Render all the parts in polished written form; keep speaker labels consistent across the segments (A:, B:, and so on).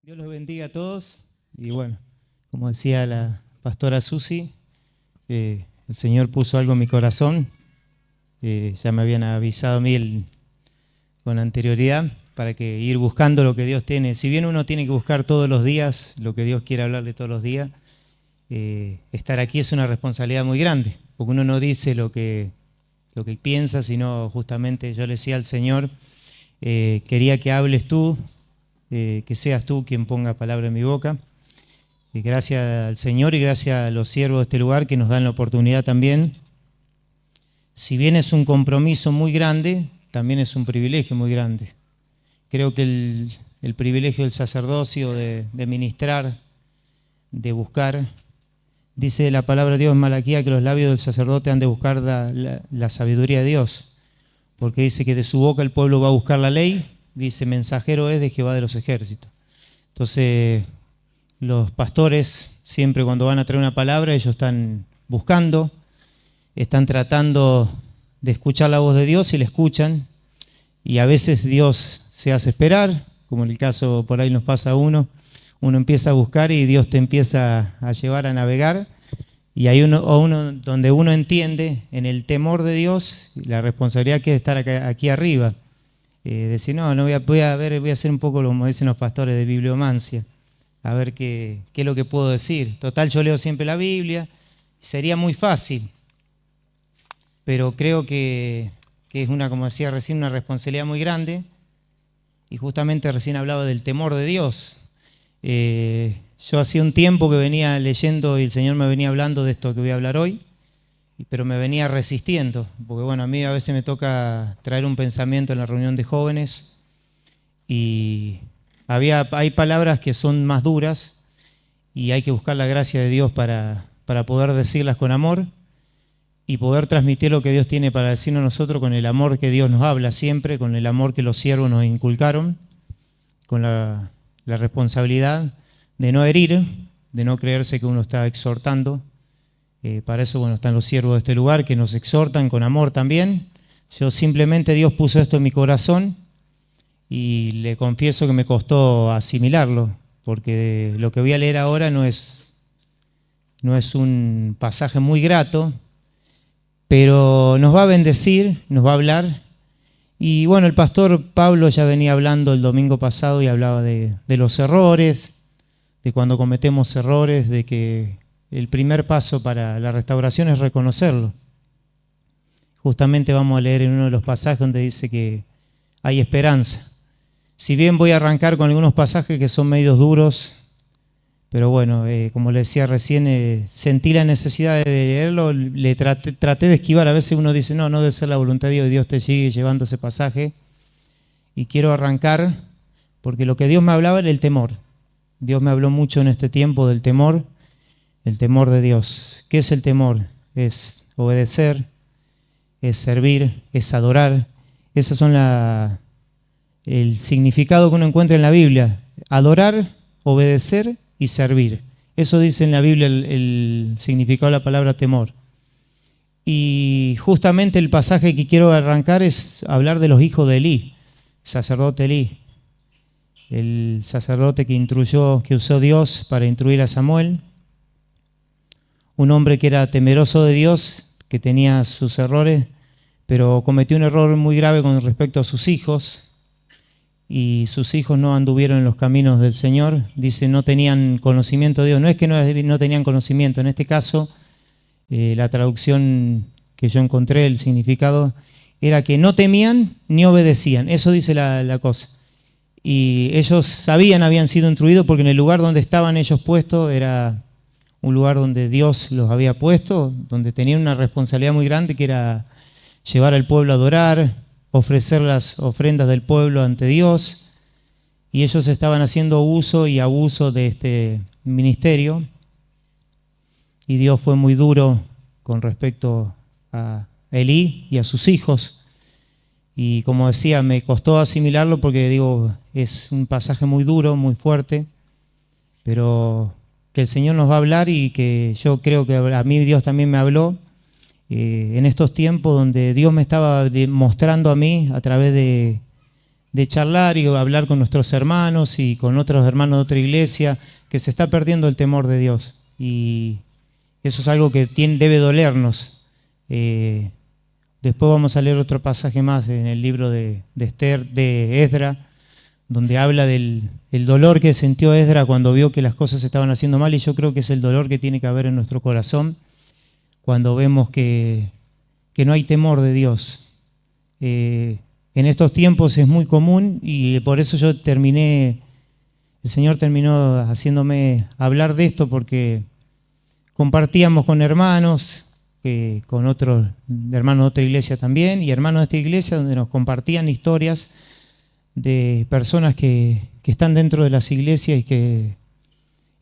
A: Dios los bendiga a todos. Y bueno, como decía la pastora Susi, el Señor puso algo en mi corazón. Ya me habían avisado a mí con anterioridad para que ir buscando lo que Dios tiene. Si bien uno tiene que buscar todos los días lo que Dios quiere hablarle todos los días, estar aquí es una responsabilidad muy grande, porque uno no dice lo que piensa, sino justamente yo le decía al Señor, quería que hables tú, que seas tú quien ponga palabra en mi boca. Y gracias al Señor y gracias a los siervos de este lugar que nos dan la oportunidad también. Si bien es un compromiso muy grande, también es un privilegio muy grande. Creo que el privilegio del sacerdocio, de ministrar, de buscar, dice la palabra de Dios en Malaquía que los labios del sacerdote han de buscar la sabiduría de Dios, porque dice que de su boca el pueblo va a buscar la ley, dice mensajero es de Jehová de los ejércitos. Entonces los pastores siempre cuando van a traer una palabra ellos están buscando, están tratando de escuchar la voz de Dios y la escuchan, y a veces Dios se hace esperar, como en el caso por ahí nos pasa a uno empieza a buscar y Dios te empieza a llevar a navegar, y hay uno donde uno entiende en el temor de Dios la responsabilidad que es estar aquí arriba, decir no voy a hacer un poco como dicen los pastores de bibliomancia, a ver qué es lo que puedo decir. Total, yo leo siempre la Biblia, sería muy fácil, pero creo que es como decía recién, una responsabilidad muy grande, y justamente recién hablaba del temor de Dios. Yo hacía un tiempo que venía leyendo y el Señor me venía hablando de esto que voy a hablar hoy, pero me venía resistiendo, porque bueno, a mí a veces me toca traer un pensamiento en la reunión de jóvenes y hay palabras que son más duras y hay que buscar la gracia de Dios para poder decirlas con amor y poder transmitir lo que Dios tiene para decirnos a nosotros con el amor que Dios nos habla siempre, con el amor que los siervos nos inculcaron, con la responsabilidad de no herir, de no creerse que uno está exhortando. Para eso bueno, están los siervos de este lugar que nos exhortan con amor también. Yo simplemente Dios puso esto en mi corazón y le confieso que me costó asimilarlo, porque lo que voy a leer ahora no es un pasaje muy grato, pero nos va a bendecir, nos va a hablar. Y bueno, el pastor Pablo ya venía hablando el domingo pasado y hablaba de los errores, de cuando cometemos errores, de que el primer paso para la restauración es reconocerlo. Justamente vamos a leer en uno de los pasajes donde dice que hay esperanza. Si bien voy a arrancar con algunos pasajes que son medios duros, pero bueno, como le decía recién, sentí la necesidad de leerlo, traté de esquivar. A veces uno dice, no debe ser la voluntad de Dios y Dios te sigue llevando ese pasaje. Y quiero arrancar porque lo que Dios me hablaba era el temor. Dios me habló mucho en este tiempo del temor, el temor de Dios. ¿Qué es el temor? Es obedecer, es servir, es adorar. Esos son el significado que uno encuentra en la Biblia. Adorar, obedecer y servir. Eso dice en la Biblia el significado de la palabra temor. Y justamente el pasaje que quiero arrancar es hablar de los hijos de Elí, sacerdote Elí, el sacerdote que usó Dios para instruir a Samuel, un hombre que era temeroso de Dios, que tenía sus errores, pero cometió un error muy grave con respecto a sus hijos, y sus hijos no anduvieron en los caminos del Señor. Dice, no tenían conocimiento de Dios. No es que no tenían conocimiento. En este caso, la traducción que yo encontré, el significado, era que no temían ni obedecían. Eso dice la cosa. Y ellos habían sido instruidos porque en el lugar donde estaban ellos puestos era un lugar donde Dios los había puesto, donde tenían una responsabilidad muy grande que era llevar al pueblo a adorar, ofrecer las ofrendas del pueblo ante Dios, y ellos estaban haciendo uso y abuso de este ministerio, y Dios fue muy duro con respecto a Elí y a sus hijos, y como decía, me costó asimilarlo porque digo, es un pasaje muy duro, muy fuerte, pero que el Señor nos va a hablar y que yo creo que a mí Dios también me habló, en estos tiempos donde Dios me estaba mostrando a mí a través de de charlar y hablar con nuestros hermanos y con otros hermanos de otra iglesia, que se está perdiendo el temor de Dios. Y eso es algo que debe dolernos. Después vamos a leer otro pasaje más en el libro de Esdras, donde habla del dolor que sintió Esdras cuando vio que las cosas se estaban haciendo mal, y yo creo que es el dolor que tiene que haber en nuestro corazón cuando vemos que no hay temor de Dios. En estos tiempos es muy común, y por eso el Señor terminó haciéndome hablar de esto, porque compartíamos con hermanos, con otros hermanos de otra iglesia también, y hermanos de esta iglesia, donde nos compartían historias de personas que están dentro de las iglesias y que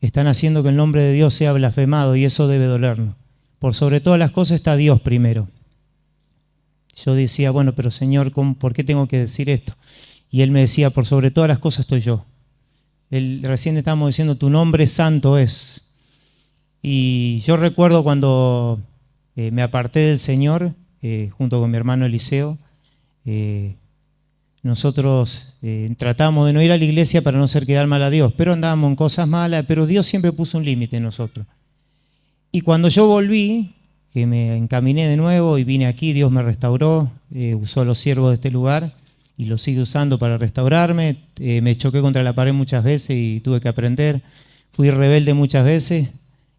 A: están haciendo que el nombre de Dios sea blasfemado, y eso debe dolernos. Por sobre todas las cosas está Dios primero. Yo decía, bueno, pero Señor, ¿por qué tengo que decir esto? Y Él me decía, por sobre todas las cosas estoy yo. Recién estábamos diciendo, tu nombre santo es. Y yo recuerdo cuando me aparté del Señor, junto con mi hermano Eliseo, nosotros tratamos de no ir a la iglesia para no hacer quedar mal a Dios, pero andábamos en cosas malas, pero Dios siempre puso un límite en nosotros. Y cuando yo volví, que me encaminé de nuevo y vine aquí, Dios me restauró, usó a los siervos de este lugar y lo sigue usando para restaurarme. Me choqué contra la pared muchas veces y tuve que aprender. Fui rebelde muchas veces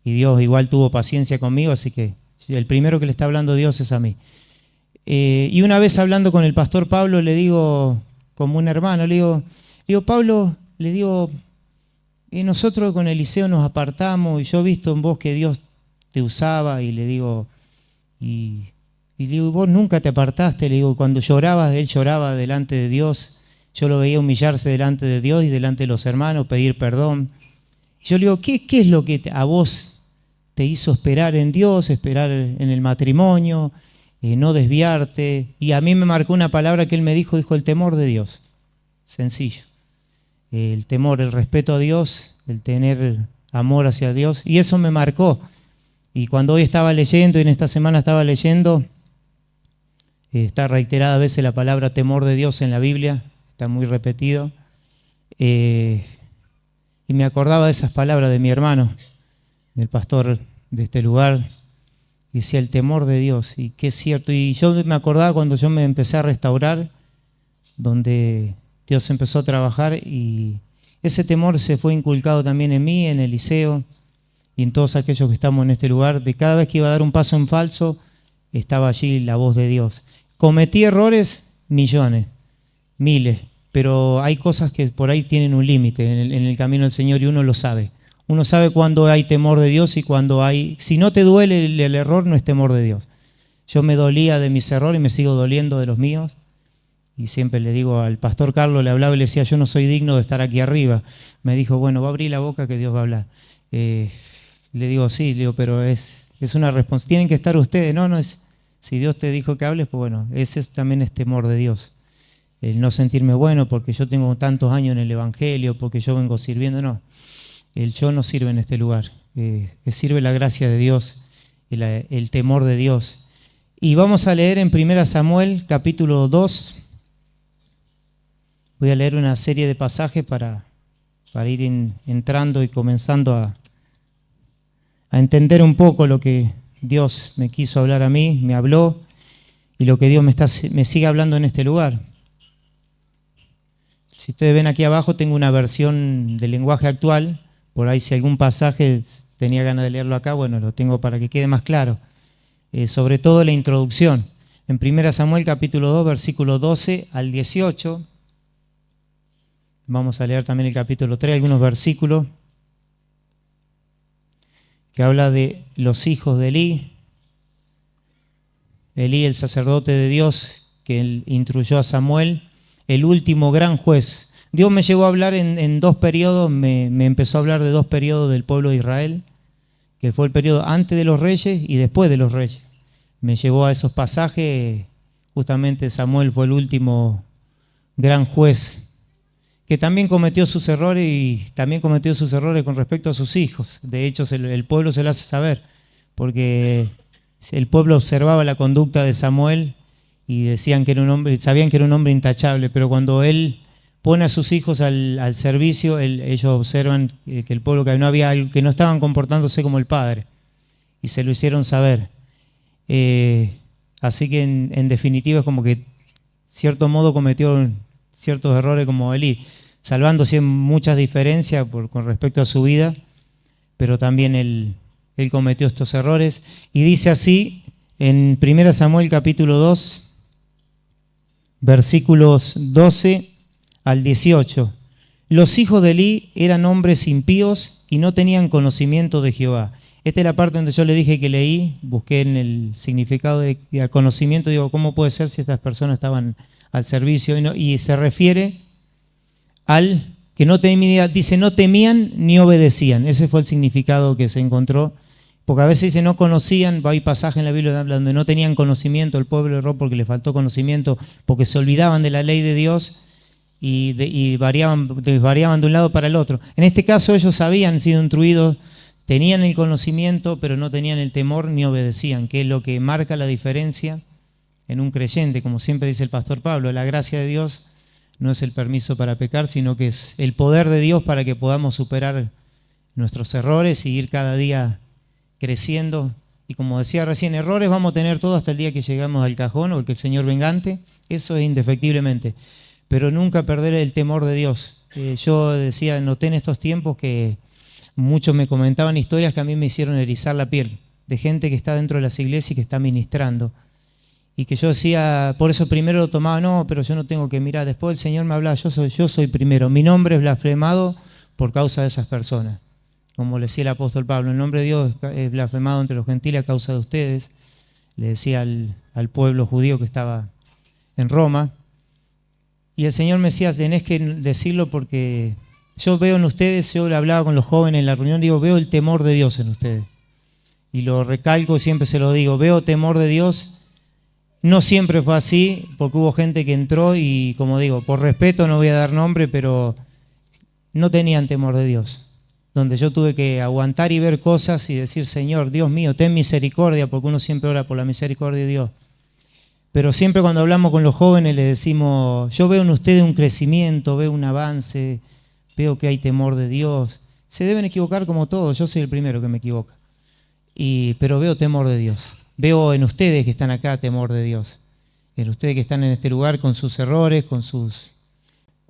A: y Dios igual tuvo paciencia conmigo, así que el primero que le está hablando Dios es a mí. Y una vez hablando con el pastor Pablo, le digo, como un hermano, le digo Pablo, nosotros con Eliseo nos apartamos y yo he visto en vos que Dios te usaba, y le digo, vos nunca te apartaste, le digo, cuando llorabas, él lloraba delante de Dios, yo lo veía humillarse delante de Dios y delante de los hermanos, pedir perdón. Yo le digo, ¿qué es lo que a vos te hizo esperar en Dios, esperar en el matrimonio, no desviarte? Y a mí me marcó una palabra que él me dijo el temor de Dios. Sencillo. El temor, el respeto a Dios, el tener amor hacia Dios, y eso me marcó. Y cuando hoy estaba leyendo, y en esta semana estaba leyendo, está reiterada a veces la palabra temor de Dios en la Biblia, está muy repetido, y me acordaba de esas palabras de mi hermano, del pastor de este lugar, y decía el temor de Dios, y que es cierto. Y yo me acordaba cuando yo me empecé a restaurar, donde Dios empezó a trabajar, y ese temor se fue inculcado también en mí, en Eliseo, y en todos aquellos que estamos en este lugar. De cada vez que iba a dar un paso en falso, estaba allí la voz de Dios. Cometí errores, millones, miles, pero hay cosas que por ahí tienen un límite en el camino del Señor, y uno lo sabe. Uno sabe cuando hay temor de Dios y cuando hay... Si no te duele el error, no es temor de Dios. Yo me dolía de mis errores y me sigo doliendo de los míos. Y siempre le digo al pastor Carlos, le hablaba y le decía, yo no soy digno de estar aquí arriba. Me dijo, bueno, va a abrir la boca que Dios va a hablar. Le digo, sí, pero es una responsabilidad. Tienen que estar ustedes, no es. Si Dios te dijo que hables, pues bueno, ese también es temor de Dios. El no sentirme bueno porque yo tengo tantos años en el Evangelio, porque yo vengo sirviendo, no. El yo no sirve en este lugar. Sirve la gracia de Dios, el temor de Dios. Y vamos a leer en 1 Samuel, capítulo 2. Voy a leer una serie de pasajes para ir entrando y comenzando a entender un poco lo que Dios me quiso hablar a mí, me habló, y lo que Dios me sigue hablando en este lugar. Si ustedes ven aquí abajo, tengo una versión del lenguaje actual. Por ahí si algún pasaje tenía ganas de leerlo acá, bueno, lo tengo para que quede más claro. Sobre todo la introducción. En 1 Samuel capítulo 2, versículo 12 al 18. Vamos a leer también el capítulo 3, algunos versículos que habla de los hijos de Elí. Elí, el sacerdote de Dios, que él instruyó a Samuel, el último gran juez. Dios me llevó a hablar en dos periodos, me empezó a hablar de dos periodos del pueblo de Israel, que fue el periodo antes de los reyes y después de los reyes. Me llevó a esos pasajes, justamente Samuel fue el último gran juez, que también cometió sus errores, y también cometió sus errores con respecto a sus hijos. De hecho, el pueblo se lo hace saber, porque el pueblo observaba la conducta de Samuel y decían que era un hombre, sabían que era un hombre intachable, pero cuando él pone a sus hijos al servicio, ellos observan que el pueblo que no estaban comportándose como el padre, y se lo hicieron saber. Así que en definitiva es como que cierto modo cometió ciertos errores como Elí, salvándose muchas diferencias con respecto a su vida, pero también él cometió estos errores. Y dice así en 1 Samuel capítulo 2, versículos 12 al 18. Los hijos de Elí eran hombres impíos y no tenían conocimiento de Jehová. Esta es la parte donde yo le dije que leí, busqué en el significado de conocimiento, digo, ¿cómo puede ser si estas personas estaban al servicio? Y se refiere al que no temían, dice, no temían ni obedecían. Ese fue el significado que se encontró, porque a veces dice no conocían, hay pasaje en la Biblia donde no tenían conocimiento, el pueblo erró porque le faltó conocimiento, porque se olvidaban de la ley de Dios y desvariaban de un lado para el otro. En este caso ellos habían sido instruidos, tenían el conocimiento, pero no tenían el temor ni obedecían, que es lo que marca la diferencia en un creyente, como siempre dice el pastor Pablo. La gracia de Dios no es el permiso para pecar, sino que es el poder de Dios para que podamos superar nuestros errores y ir cada día creciendo. Y como decía recién, errores vamos a tener todos hasta el día que llegamos al cajón o que el Señor vengante, eso es indefectiblemente, pero nunca perder el temor de Dios. Yo decía, noté en estos tiempos que muchos me comentaban historias que a mí me hicieron erizar la piel, de gente que está dentro de las iglesias y que está ministrando. Y que yo decía, por eso primero lo tomaba, no, pero yo no tengo que mirar. Después el Señor me hablaba, yo soy primero. Mi nombre es blasfemado por causa de esas personas. Como le decía el apóstol Pablo, el nombre de Dios es blasfemado entre los gentiles a causa de ustedes. Le decía al pueblo judío que estaba en Roma. Y el Señor me decía, tenés que decirlo porque yo veo en ustedes, yo le hablaba con los jóvenes en la reunión, digo, veo el temor de Dios en ustedes. Y lo recalco, siempre se lo digo, veo temor de Dios. No siempre fue así, porque hubo gente que entró y, como digo, por respeto no voy a dar nombre, pero no tenían temor de Dios. Donde yo tuve que aguantar y ver cosas y decir, Señor, Dios mío, ten misericordia, porque uno siempre ora por la misericordia de Dios. Pero siempre cuando hablamos con los jóvenes les decimos, yo veo en ustedes un crecimiento, veo un avance, veo que hay temor de Dios. Se deben equivocar como todos, yo soy el primero que me equivoca, pero veo temor de Dios. Veo en ustedes que están acá temor de Dios, en ustedes que están en este lugar con sus errores, con sus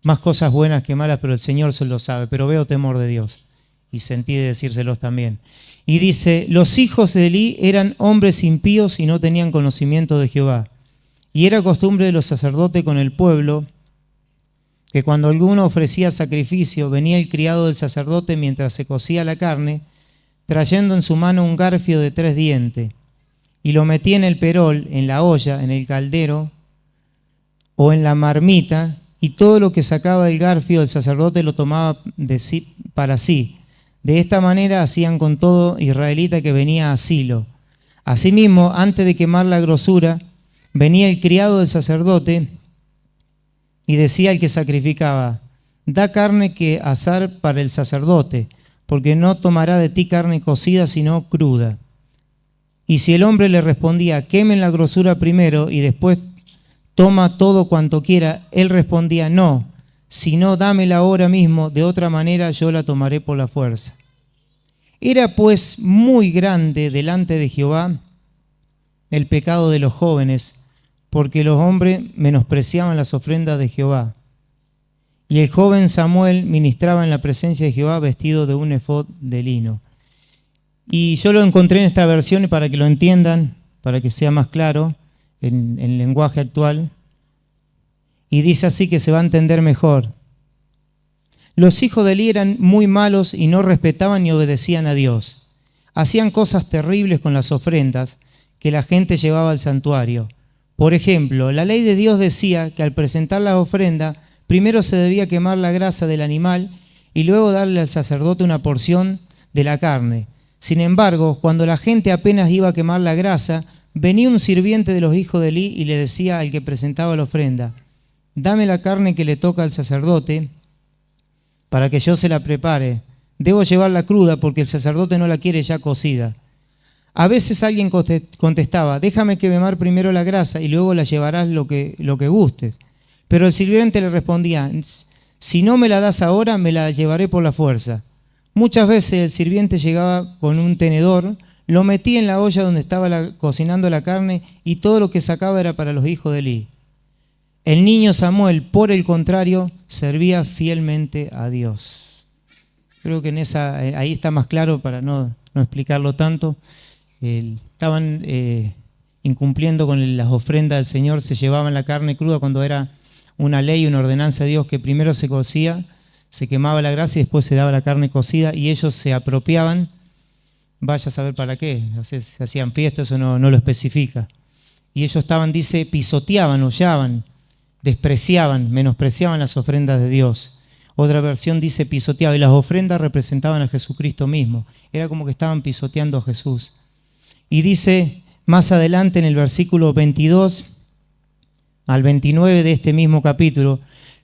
A: más cosas buenas que malas, pero el Señor se lo sabe, pero veo temor de Dios. Y sentí de decírselos también. Y dice, los hijos de Elí eran hombres impíos y no tenían conocimiento de Jehová. Y era costumbre de los sacerdotes con el pueblo, que cuando alguno ofrecía sacrificio, venía el criado del sacerdote mientras se cocía la carne, trayendo en su mano un garfio de 3 dientes, y lo metía en el perol, en la olla, en el caldero o en la marmita, y todo lo que sacaba del garfio el sacerdote lo tomaba para sí. De esta manera hacían con todo israelita que venía a Silo. Asimismo, antes de quemar la grosura, venía el criado del sacerdote y decía al que sacrificaba, da carne que asar para el sacerdote, porque no tomará de ti carne cocida, sino cruda. Y si el hombre le respondía, quemen la grosura primero y después toma todo cuanto quiera, él respondía, no, sino dámela ahora mismo, de otra manera yo la tomaré por la fuerza. Era pues muy grande delante de Jehová el pecado de los jóvenes, porque los hombres menospreciaban las ofrendas de Jehová. Y el joven Samuel ministraba en la presencia de Jehová vestido de un efod de lino. Y yo lo encontré en esta versión para que lo entiendan, para que sea más claro en el lenguaje actual. Y dice así que se va a entender mejor. Los hijos de Elí eran muy malos y no respetaban ni obedecían a Dios. Hacían cosas terribles con las ofrendas que la gente llevaba al santuario. Por ejemplo, la ley de Dios decía que al presentar la ofrenda, primero se debía quemar la grasa del animal y luego darle al sacerdote una porción de la carne. Sin embargo, cuando la gente apenas iba a quemar la grasa, venía un sirviente de los hijos de Elí y le decía al que presentaba la ofrenda, dame la carne que le toca al sacerdote para que yo se la prepare. Debo llevarla cruda porque el sacerdote no la quiere ya cocida. A veces alguien contestaba, déjame quemar primero la grasa y luego la llevarás lo que gustes. Pero el sirviente le respondía, si no me la das ahora, me la llevaré por la fuerza. Muchas veces el sirviente llegaba con un tenedor, lo metía en la olla donde estaba cocinando la carne y todo lo que sacaba era para los hijos de Elí. El niño Samuel, por el contrario, servía fielmente a Dios. Creo que ahí está más claro para no explicarlo tanto. Estaban incumpliendo con las ofrendas del Señor, se llevaban la carne cruda cuando era una ley, una ordenanza de Dios, que primero se cocía, se quemaba la grasa y después se daba la carne cocida, y ellos se apropiaban, vaya a saber para qué, se hacían fiestas, eso no lo especifica. Y ellos dice, pisoteaban, hollaban, despreciaban, menospreciaban las ofrendas de Dios. Otra versión dice pisoteaba, y las ofrendas representaban a Jesucristo mismo. Era como que estaban pisoteando a Jesús. Y dice más adelante en el versículo 22 al 29 de este mismo capítulo,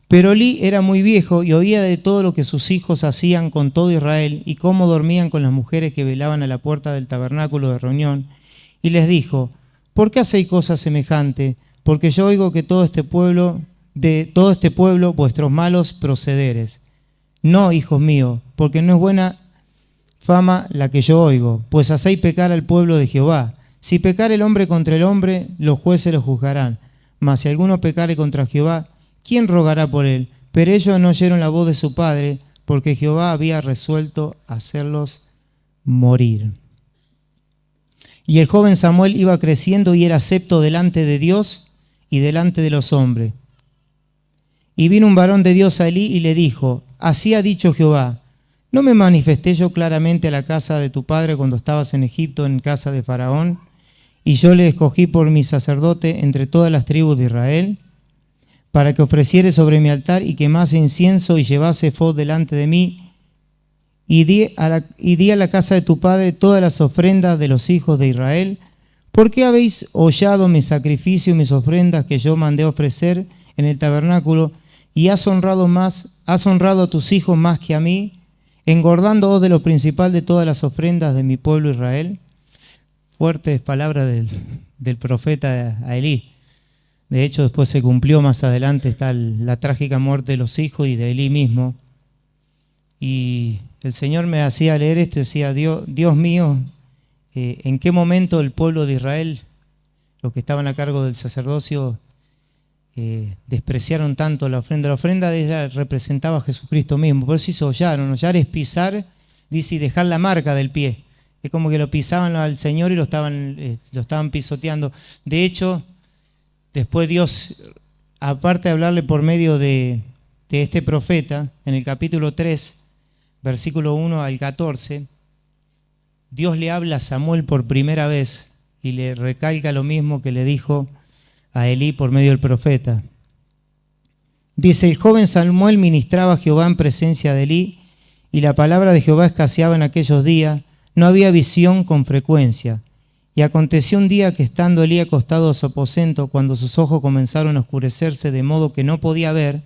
A: pero Elí era muy viejo y oía de todo lo que sus hijos hacían con todo Israel y cómo dormían con las mujeres que velaban a la puerta del tabernáculo de reunión. Y les dijo, ¿por qué hacéis cosas semejantes? Porque yo oigo que de todo este pueblo vuestros malos procederes. No, hijos míos, porque no es buena fama la que yo oigo, pues hacéis pecar al pueblo de Jehová. Si pecar el hombre contra el hombre, los jueces lo juzgarán. Mas si alguno pecare contra Jehová, ¿quién rogará por él? Pero ellos no oyeron la voz de su padre, porque Jehová había resuelto hacerlos morir. Y el joven Samuel iba creciendo y era acepto delante de Dios y delante de los hombres. Y vino un varón de Dios a Elí y le dijo, así ha dicho Jehová, ¿no me manifesté yo claramente a la casa de tu padre cuando estabas en Egipto en casa de Faraón? Y yo le escogí por mi sacerdote entre todas las tribus de Israel, para que ofreciere sobre mi altar y quemase incienso y llevase ephod delante de mí, y di a la casa de tu padre todas las ofrendas de los hijos de Israel. ¿Por qué habéis hollado mi sacrificio y mis ofrendas que yo mandé ofrecer en el tabernáculo, y has honrado a tus hijos más que a mí, engordándoos de lo principal de todas las ofrendas de mi pueblo Israel? Fuertes palabras del profeta a Elí. De hecho, después se cumplió más adelante, está la trágica muerte de los hijos y de Elí mismo. Y el Señor me hacía leer esto, decía, Dios mío, ¿en qué momento el pueblo de Israel, los que estaban a cargo del sacerdocio, despreciaron tanto la ofrenda? La ofrenda de ella representaba a Jesucristo mismo, por eso hizo hollar. Hollar es pisar, dice, y dejar la marca del pie. Es como que lo pisaban al Señor y lo estaban pisoteando. De hecho, después Dios, aparte de hablarle por medio de este profeta, en el capítulo 3, versículo 1 al 14, Dios le habla a Samuel por primera vez y le recalca lo mismo que le dijo a Elí por medio del profeta. Dice, el joven Samuel ministraba a Jehová en presencia de Elí, y la palabra de Jehová escaseaba en aquellos días, no había visión con frecuencia. Y aconteció un día que estando Elí acostado a su aposento, cuando sus ojos comenzaron a oscurecerse de modo que no podía ver,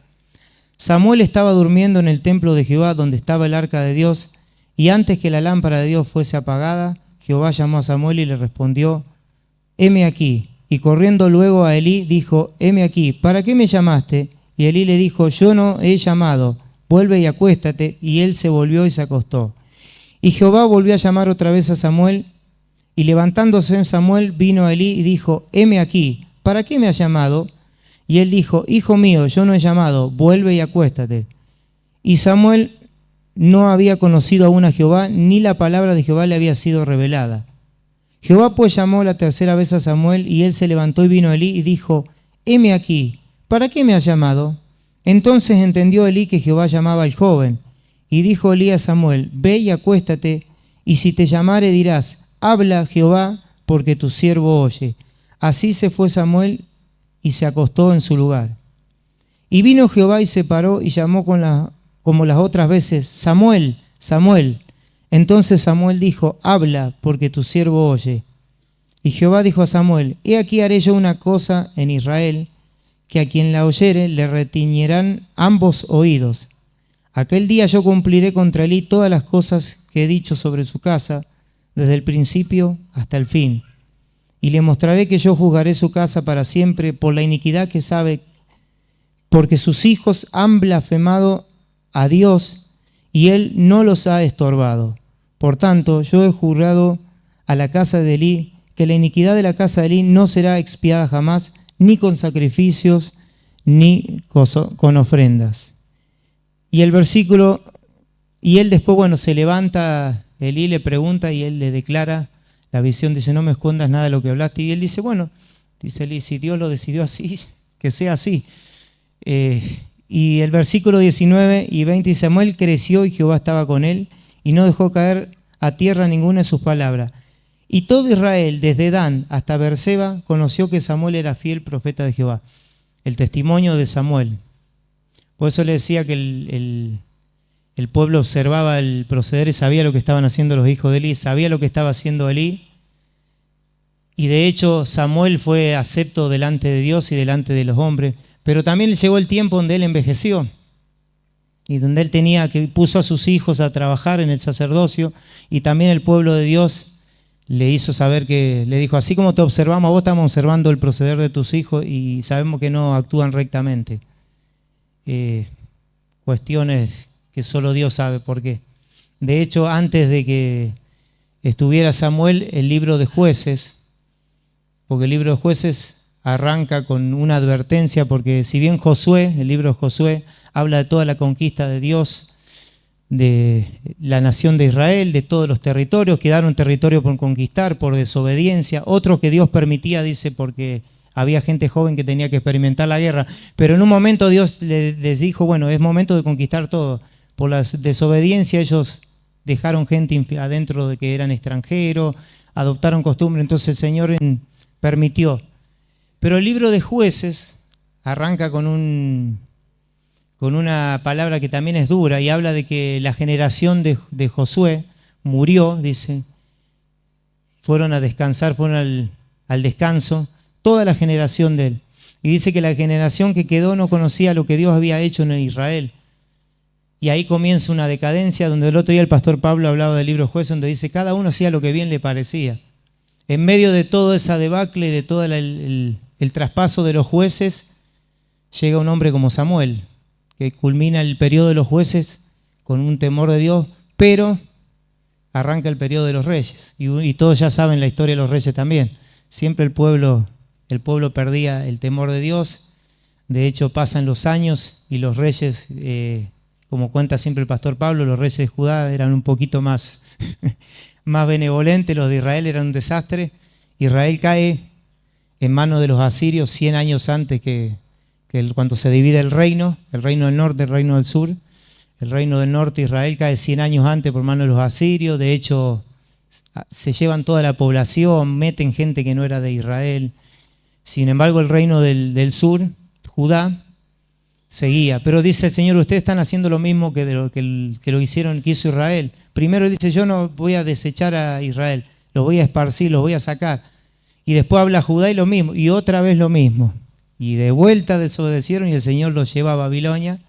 A: Samuel estaba durmiendo en el templo de Jehová donde estaba el arca de Dios, y antes que la lámpara de Dios fuese apagada, Jehová llamó a Samuel y le respondió, heme aquí. Y corriendo luego a Elí, dijo, heme aquí, ¿para qué me llamaste? Y Elí le dijo, yo no he llamado, vuelve y acuéstate. Y él se volvió y se acostó. Y Jehová volvió a llamar otra vez a Samuel, y levantándose Samuel vino a Elí y dijo, heme aquí, ¿para qué me has llamado? Y él dijo, hijo mío, yo no he llamado, vuelve y acuéstate. Y Samuel no había conocido aún a Jehová, ni la palabra de Jehová le había sido revelada. Jehová pues llamó la tercera vez a Samuel, y él se levantó y vino a Elí y dijo, heme aquí, ¿para qué me has llamado? Entonces entendió Elí que Jehová llamaba al joven, y dijo Elí a Samuel, ve y acuéstate, y si te llamare dirás, habla Jehová, porque tu siervo oye. Así se fue Samuel y se acostó en su lugar. Y vino Jehová y se paró y llamó como las otras veces, Samuel, Samuel. Entonces Samuel dijo, habla, porque tu siervo oye. Y Jehová dijo a Samuel, he aquí haré yo una cosa en Israel, que a quien la oyere le retiñerán ambos oídos. Aquel día yo cumpliré contra Elí todas las cosas que he dicho sobre su casa, desde el principio hasta el fin. Y le mostraré que yo juzgaré su casa para siempre por la iniquidad que sabe, porque sus hijos han blasfemado a Dios y él no los ha estorbado. Por tanto, yo he jurado a la casa de Elí que la iniquidad de la casa de Elí no será expiada jamás, ni con sacrificios, ni con ofrendas. Y el versículo, y él después, bueno, se levanta, Elí le pregunta y él le declara la visión, dice, no me escondas nada de lo que hablaste. Y él dice, bueno, dice Elí, si Dios lo decidió así, que sea así. Y el versículo 19 y 20, Samuel creció y Jehová estaba con él y no dejó caer a tierra ninguna de sus palabras. Y todo Israel, desde Dan hasta Beerseba, conoció que Samuel era fiel profeta de Jehová. El testimonio de Samuel. Por eso le decía que el pueblo observaba el proceder y sabía lo que estaban haciendo los hijos de Elí, sabía lo que estaba haciendo Elí. Y de hecho Samuel fue acepto delante de Dios y delante de los hombres. Pero también llegó el tiempo donde él envejeció y donde él puso a sus hijos a trabajar en el sacerdocio, y también el pueblo de Dios le hizo saber que, le dijo, así como te observamos, a vos estamos observando el proceder de tus hijos y sabemos que no actúan rectamente. Cuestiones que solo Dios sabe por qué. De hecho, antes de que estuviera Samuel, el libro de Jueces, porque el libro de Jueces arranca con una advertencia, porque si bien Josué, el libro de Josué, habla de toda la conquista de Dios, de la nación de Israel, de todos los territorios, quedaron territorios por conquistar, por desobediencia, otros que Dios permitía, dice, porque había gente joven que tenía que experimentar la guerra, pero en un momento Dios les dijo, bueno, es momento de conquistar todo. Por la desobediencia ellos dejaron gente adentro de que eran extranjeros, adoptaron costumbres, entonces el Señor permitió. Pero el libro de Jueces arranca con una palabra que también es dura y habla de que la generación de Josué murió, dice, fueron a descansar, fueron al descanso, toda la generación de él. Y dice que la generación que quedó no conocía lo que Dios había hecho en Israel. Y ahí comienza una decadencia, donde el otro día el pastor Pablo hablaba del libro de Jueces, donde dice, cada uno hacía lo que bien le parecía. En medio de toda esa debacle, de todo el traspaso de los jueces, llega un hombre como Samuel, que culmina el periodo de los jueces con un temor de Dios, pero arranca el periodo de los reyes. Y todos ya saben la historia de los reyes también. Siempre el pueblo perdía el temor de Dios. De hecho, pasan los años y los reyes, como cuenta siempre el pastor Pablo, los reyes de Judá eran un poquito más, más benevolentes, los de Israel eran un desastre. Israel cae en manos de los asirios 100 años antes que cuando se divide el reino del norte, el reino del sur. El reino del norte, Israel, cae 100 años antes por manos de los asirios. De hecho, se llevan toda la población, meten gente que no era de Israel. Sin embargo, el reino del sur, Judá, seguía. Pero dice el Señor, ustedes están haciendo lo mismo que lo hicieron, que hizo Israel. Primero dice, yo no voy a desechar a Israel, los voy a esparcir, los voy a sacar. Y después habla Judá y lo mismo, y otra vez lo mismo. Y de vuelta desobedecieron y el Señor los lleva a Babilonia.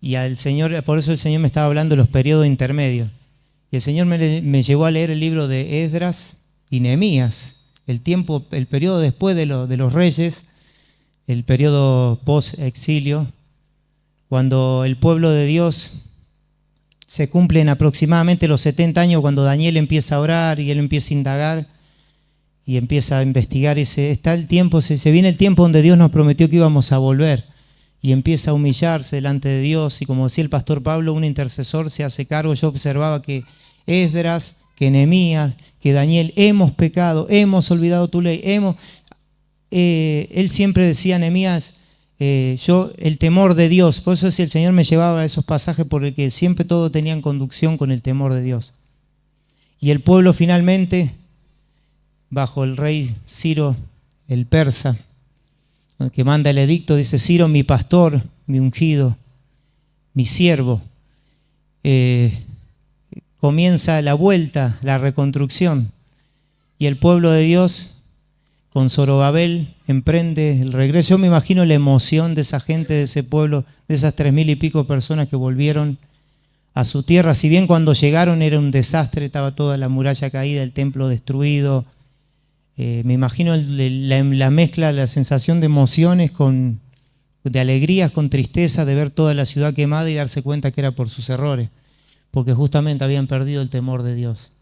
A: Y al Señor, por eso el Señor me estaba hablando de los periodos intermedios. Y el Señor me llevó a leer el libro de Esdras y Nehemías, el periodo después de los reyes, el periodo post-exilio, cuando el pueblo de Dios se cumplen aproximadamente los 70 años, cuando Daniel empieza a orar y él empieza a indagar y empieza a investigar, y se viene el tiempo donde Dios nos prometió que íbamos a volver, y empieza a humillarse delante de Dios, y como decía el pastor Pablo, un intercesor se hace cargo. Yo observaba que Esdras, que Nehemías, que Daniel, hemos pecado, hemos olvidado tu ley, él siempre decía, Nehemías, el temor de Dios. Por eso si el Señor me llevaba a esos pasajes, porque siempre todo tenían conducción con el temor de Dios. Y el pueblo finalmente, bajo el rey Ciro el persa, que manda el edicto, dice, Ciro, mi pastor, mi ungido, mi siervo, comienza la vuelta, la reconstrucción, y el pueblo de Dios con Zorobabel emprende el regreso. Yo me imagino la emoción de esa gente, de ese pueblo, de esas 3,000 y pico personas que volvieron a su tierra. Si bien cuando llegaron era un desastre, estaba toda la muralla caída, el templo destruido. Me imagino la mezcla, la sensación de emociones, de alegrías con tristeza, de ver toda la ciudad quemada y darse cuenta que era por sus errores, porque justamente habían perdido el temor de Dios.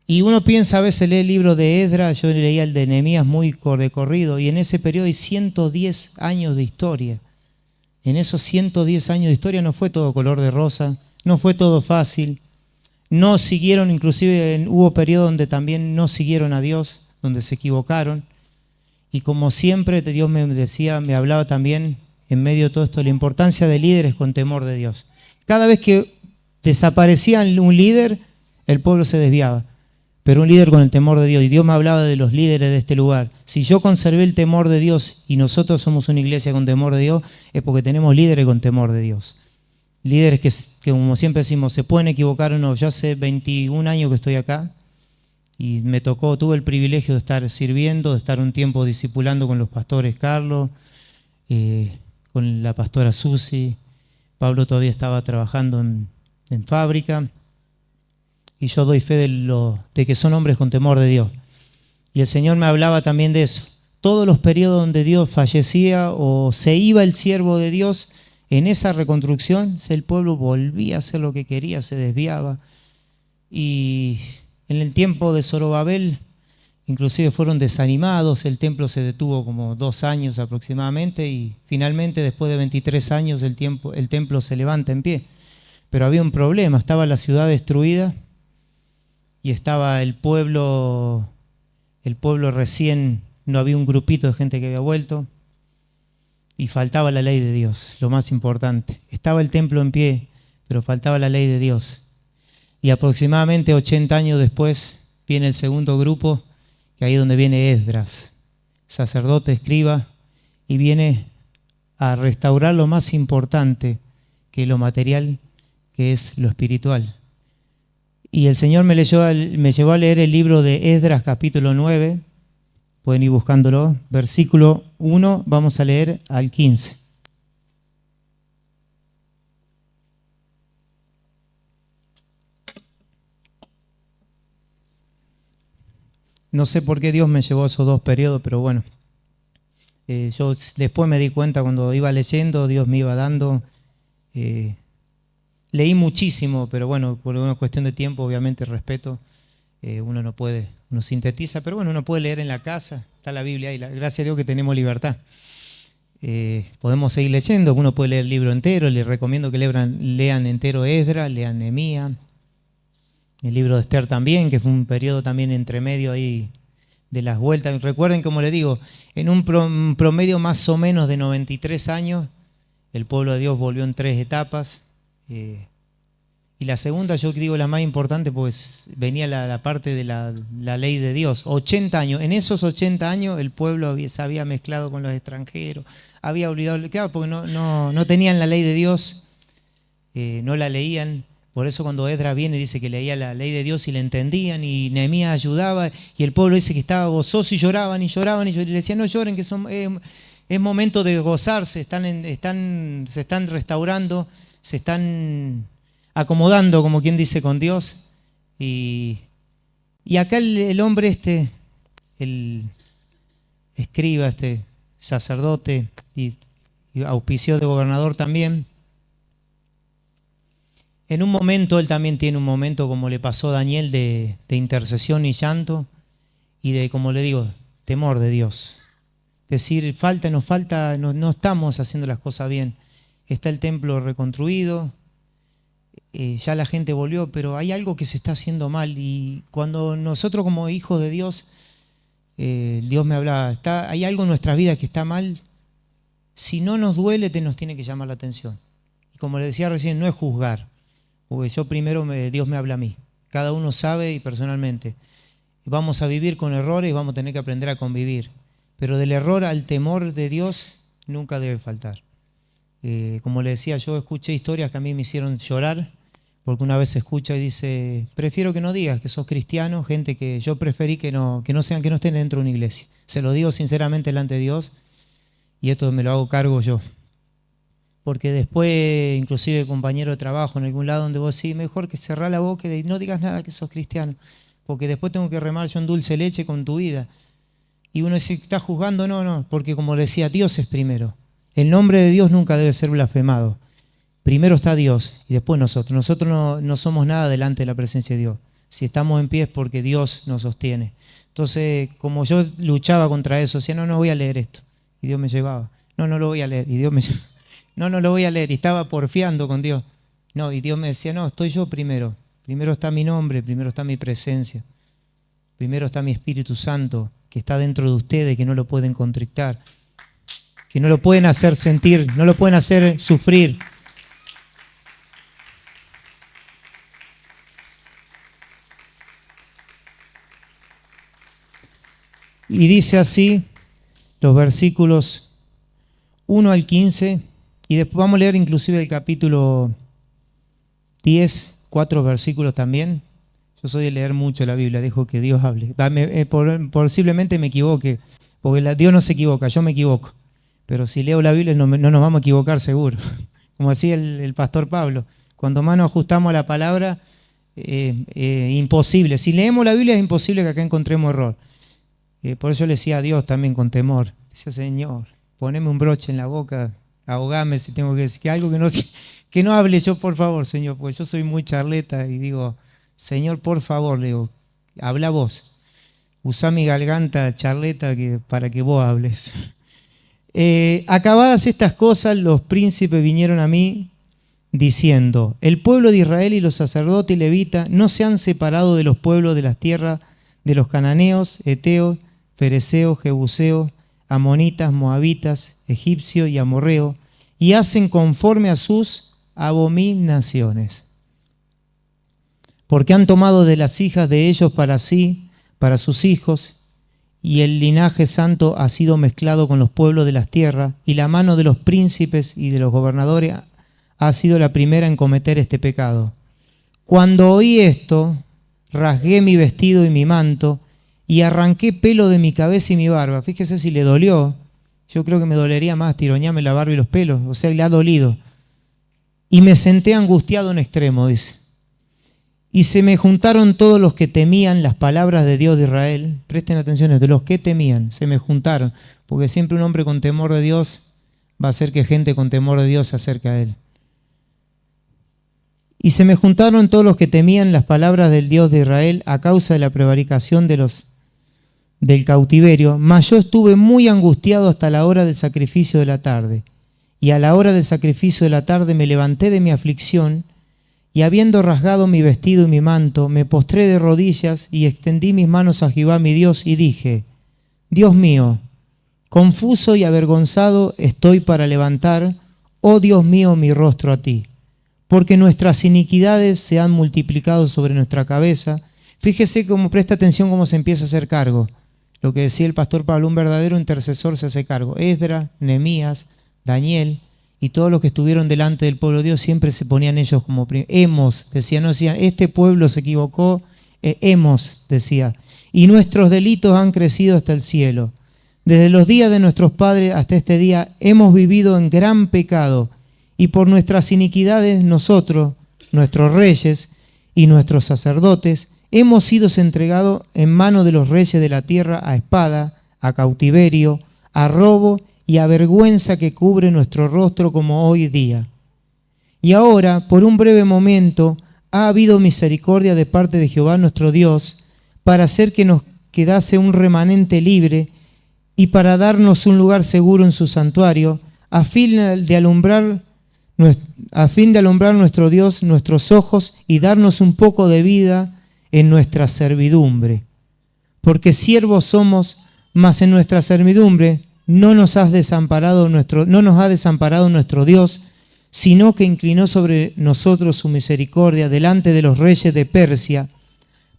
A: Y uno piensa, a veces lee el libro de Esdras, yo leía el de Nehemías muy de corrido, y en ese periodo hay 110 años de historia. En esos 110 años de historia no fue todo color de rosa, no fue todo fácil. No siguieron, inclusive hubo periodos donde también no siguieron a Dios, donde se equivocaron. Y como siempre Dios me decía, me hablaba también en medio de todo esto, la importancia de líderes con temor de Dios. Cada vez que desaparecía un líder, el pueblo se desviaba. Pero un líder con el temor de Dios. Y Dios me hablaba de los líderes de este lugar. Si yo conservé el temor de Dios y nosotros somos una iglesia con temor de Dios, es porque tenemos líderes con temor de Dios. Líderes que como siempre decimos, se pueden equivocar o no. Yo hace 21 años que estoy acá y tuve el privilegio de estar sirviendo, de estar un tiempo discipulando con los pastores Carlos, con la pastora Susi. Pablo todavía estaba trabajando en fábrica. Y yo doy fe de que son hombres con temor de Dios. Y el Señor me hablaba también de eso. Todos los periodos donde Dios fallecía o se iba el siervo de Dios, en esa reconstrucción el pueblo volvía a hacer lo que quería, se desviaba. Y en el tiempo de Zorobabel, inclusive fueron desanimados, el templo se detuvo como 2 años aproximadamente y finalmente después de 23 años el templo se levanta en pie. Pero había un problema, estaba la ciudad destruida. Y estaba el pueblo recién, no había un grupito de gente que había vuelto, y faltaba la ley de Dios, lo más importante. Estaba el templo en pie, pero faltaba la ley de Dios. Y aproximadamente 80 años después viene el segundo grupo, que ahí es donde viene Esdras, sacerdote, escriba, y viene a restaurar lo más importante, que es lo material, que es lo espiritual. Y el Señor me llevó a leer el libro de Esdras, capítulo 9. Pueden ir buscándolo. Versículo 1, vamos a leer al 15. No sé por qué Dios me llevó a esos 2 periodos, pero bueno. Yo después me di cuenta cuando iba leyendo, Dios me iba dando... Leí muchísimo, pero bueno, por una cuestión de tiempo, obviamente respeto, uno no puede, uno sintetiza, pero bueno, uno puede leer en la casa, está la Biblia ahí, gracias a Dios que tenemos libertad. Podemos seguir leyendo, uno puede leer el libro entero, les recomiendo que lean entero Esdras, lean Nehemías, el libro de Esther también, que fue un periodo también entre medio ahí de las vueltas. Recuerden, como les digo, en un promedio más o menos de 93 años, el pueblo de Dios volvió en 3 etapas. Y la segunda, yo digo la más importante, pues venía la parte de la ley de Dios. 80 años. En esos 80 años el pueblo se había mezclado con los extranjeros, había olvidado, claro, porque no tenían la ley de Dios, no la leían. Por eso cuando Esdras viene dice que leía la ley de Dios y la entendían, y Nehemías ayudaba, y el pueblo dice que estaba gozoso y lloraban y lloraban, y le decían no lloren, que es momento de gozarse, se están restaurando, se están acomodando, como quien dice, con Dios. Y acá el hombre el escriba, sacerdote y auspició de gobernador también, en un momento, él también tiene un momento como le pasó a Daniel de intercesión y llanto y de, como le digo, temor de Dios. Decir, no estamos haciendo las cosas bien. Está el templo reconstruido, ya la gente volvió, pero hay algo que se está haciendo mal. Y cuando nosotros como hijos de Dios, Dios me hablaba, hay algo en nuestra vida que está mal, si no nos duele, nos tiene que llamar la atención. Y como le decía recién, no es juzgar, porque yo primero, Dios me habla a mí. Cada uno sabe y personalmente. Vamos a vivir con errores y vamos a tener que aprender a convivir. Pero del error al temor de Dios nunca debe faltar. Como le decía, yo escuché historias que a mí me hicieron llorar, porque una vez se escucha y dice, prefiero que no digas que sos cristiano, gente que yo preferí que no estén dentro de una iglesia. Se lo digo sinceramente delante de Dios, y esto me lo hago cargo yo. porque después, inclusive compañero de trabajo en algún lado donde vos decís, mejor que cerrar la boca y no digas nada que sos cristiano, porque después tengo que remar yo en dulce leche con tu vida. Y uno dice, ¿estás juzgando? No, no, porque como le decía, Dios es primero. El nombre de Dios nunca debe ser blasfemado. Primero está Dios y después nosotros. Nosotros no somos nada delante de la presencia de Dios. Si estamos en pie es porque Dios nos sostiene. Entonces, como yo luchaba contra eso, decía, no voy a leer esto. Y Dios me llevaba. No lo voy a leer. Y Dios me llevaba. No lo voy a leer. Y estaba porfiando con Dios. No, y Dios me decía, no, estoy yo primero. Primero está mi nombre, primero está mi presencia. Primero está mi Espíritu Santo, que está dentro de ustedes, que no lo pueden contrictar, que no lo pueden hacer sentir, no lo pueden hacer sufrir. Y dice así los versículos 1 al 15, y después vamos a leer inclusive el capítulo 10, 4 versículos también. Yo soy de leer mucho la Biblia, dejo que Dios hable. Posiblemente me equivoque, porque Dios no se equivoca, yo me equivoco. Pero si leo la Biblia no nos vamos a equivocar seguro. Como decía el pastor Pablo, cuando más nos ajustamos a la palabra, imposible. Si leemos la Biblia es imposible que acá encontremos error. Por eso le decía a Dios también con temor. Decía, Señor, poneme un broche en la boca, ahogame si tengo que decir algo que no hable yo, por favor, Señor, porque yo soy muy charleta y digo, Señor, por favor, le digo, habla vos. Usá mi garganta charleta para que vos hables. Acabadas estas cosas, los príncipes vinieron a mí diciendo, el pueblo de Israel y los sacerdotes y levitas no se han separado de los pueblos de las tierras de los cananeos, heteos, fereceos, jebuseos, amonitas, moabitas, egipcios y amorreos, y hacen conforme a sus abominaciones. Porque han tomado de las hijas de ellos para sí, para sus hijos, y el linaje santo ha sido mezclado con los pueblos de las tierras, y la mano de los príncipes y de los gobernadores ha sido la primera en cometer este pecado. Cuando oí esto, rasgué mi vestido y mi manto, y arranqué pelo de mi cabeza y mi barba. Fíjese si le dolió. Yo creo que me dolería más tironearme la barba y los pelos. O sea, le ha dolido. Y me senté angustiado en extremo, dice. Y se me juntaron todos los que temían las palabras de Dios de Israel. Presten atención, de los que temían, se me juntaron. Porque siempre un hombre con temor de Dios va a hacer que gente con temor de Dios se acerque a él. Y se me juntaron todos los que temían las palabras del Dios de Israel a causa de la prevaricación del cautiverio, mas yo estuve muy angustiado hasta la hora del sacrificio de la tarde. Y a la hora del sacrificio de la tarde me levanté de mi aflicción, y habiendo rasgado mi vestido y mi manto, me postré de rodillas y extendí mis manos a Jehová mi Dios y dije, Dios mío, confuso y avergonzado estoy para levantar, oh Dios mío, mi rostro a ti. Porque nuestras iniquidades se han multiplicado sobre nuestra cabeza. Fíjese cómo presta atención cómo se empieza a hacer cargo. Lo que decía el pastor Pablo, un verdadero intercesor se hace cargo. Esdras, Nehemías, Daniel y todos los que estuvieron delante del pueblo de Dios siempre se ponían ellos como decían, este pueblo se equivocó, decía. Y nuestros delitos han crecido hasta el cielo. Desde los días de nuestros padres hasta este día hemos vivido en gran pecado. Y por nuestras iniquidades nosotros, nuestros reyes y nuestros sacerdotes, hemos sido entregados en manos de los reyes de la tierra a espada, a cautiverio, a robo y a vergüenza que cubre nuestro rostro como hoy día. Y ahora, por un breve momento, ha habido misericordia de parte de Jehová nuestro Dios, para hacer que nos quedase un remanente libre y para darnos un lugar seguro en su santuario, a fin de alumbrar nuestro Dios nuestros ojos y darnos un poco de vida en nuestra servidumbre. Porque siervos somos, mas en nuestra servidumbre no nos ha desamparado nuestro Dios, sino que inclinó sobre nosotros su misericordia delante de los reyes de Persia,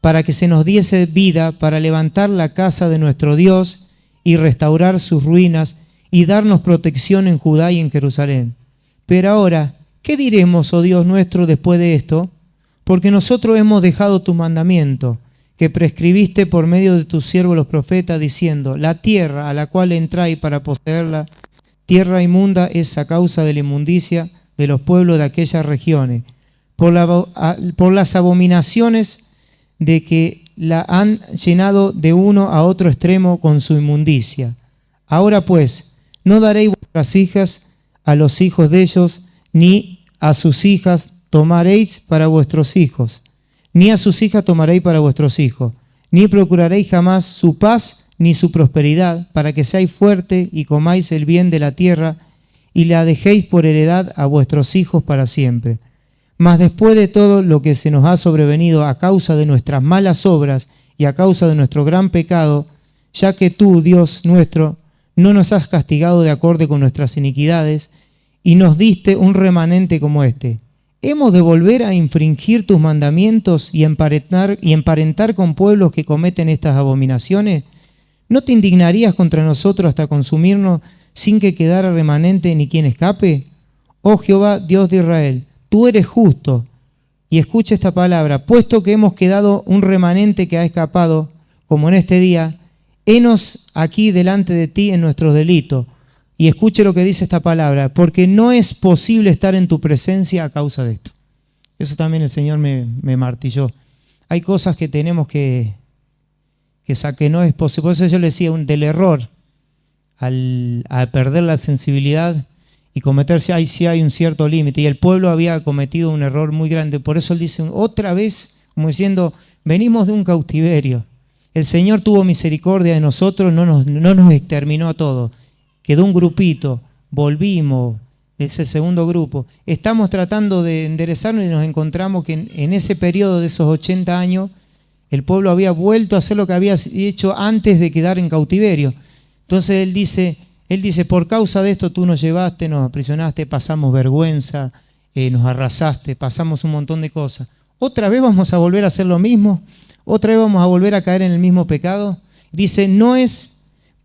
A: para que se nos diese vida para levantar la casa de nuestro Dios y restaurar sus ruinas y darnos protección en Judá y en Jerusalén. Pero ahora, ¿qué diremos, oh Dios nuestro, después de esto? Porque nosotros hemos dejado tu mandamiento, que prescribiste por medio de tus siervos los profetas, diciendo, la tierra a la cual entráis para poseerla, Tierra inmunda es a causa de la inmundicia de los pueblos de aquellas regiones, por las abominaciones de que la han llenado de uno a otro extremo con su inmundicia. Ahora pues, no daréis vuestras hijas a los hijos de ellos, ni a sus hijas tomaréis para vuestros hijos, ni a sus hijas tomaréis para vuestros hijos, ni procuraréis jamás su paz ni su prosperidad, para que seáis fuertes y comáis el bien de la tierra, y la dejéis por heredad a vuestros hijos para siempre. Mas después de todo lo que se nos ha sobrevenido a causa de nuestras malas obras y a causa de nuestro gran pecado, ya que tú, Dios nuestro, no nos has castigado de acuerdo con nuestras iniquidades, y nos diste un remanente como este, ¿hemos de volver a infringir tus mandamientos y emparentar con pueblos que cometen estas abominaciones? ¿No te indignarías contra nosotros hasta consumirnos sin que quedara remanente ni quien escape? Oh Jehová, Dios de Israel, tú eres justo. Y escucha esta palabra, puesto que hemos quedado un remanente que ha escapado, como en este día, henos aquí delante de ti en nuestros delitos. Y escuche lo que dice esta palabra, porque no es posible estar en tu presencia a causa de esto. Eso también el Señor me martilló. Hay cosas que tenemos que no es posible. Por eso yo le decía, del error, al perder la sensibilidad y cometerse, ahí sí hay un cierto límite. Y el pueblo había cometido un error muy grande. Por eso él dice otra vez, como diciendo, venimos de un cautiverio. El Señor tuvo misericordia de nosotros, no nos exterminó a todos. Quedó un grupito, volvimos, ese segundo grupo. Estamos tratando de enderezarnos y nos encontramos que en ese periodo de esos 80 años, el pueblo había vuelto a hacer lo que había hecho antes de quedar en cautiverio. Entonces él dice, por causa de esto tú nos llevaste, nos aprisionaste, pasamos vergüenza, nos arrasaste, pasamos un montón de cosas. ¿Otra vez vamos a volver a hacer lo mismo? ¿Otra vez vamos a volver a caer en el mismo pecado? Dice,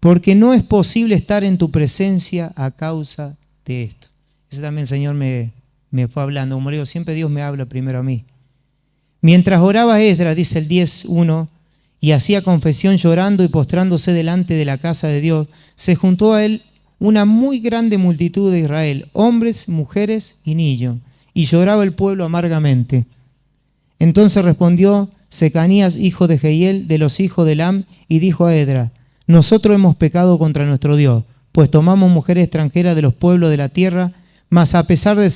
A: porque no es posible estar en tu presencia a causa de esto. Ese también el Señor me fue hablando. Como le digo, siempre Dios me habla primero a mí. Mientras oraba Esdras, dice el 10:1, y hacía confesión llorando y postrándose delante de la casa de Dios, se juntó a él una muy grande multitud de Israel, hombres, mujeres y niños, y lloraba el pueblo amargamente. Entonces respondió Secanías, hijo de Jehiel, de los hijos de Elam, y dijo a Esdras, nosotros hemos pecado contra nuestro Dios, pues tomamos mujeres extranjeras de los pueblos de la tierra, mas a pesar de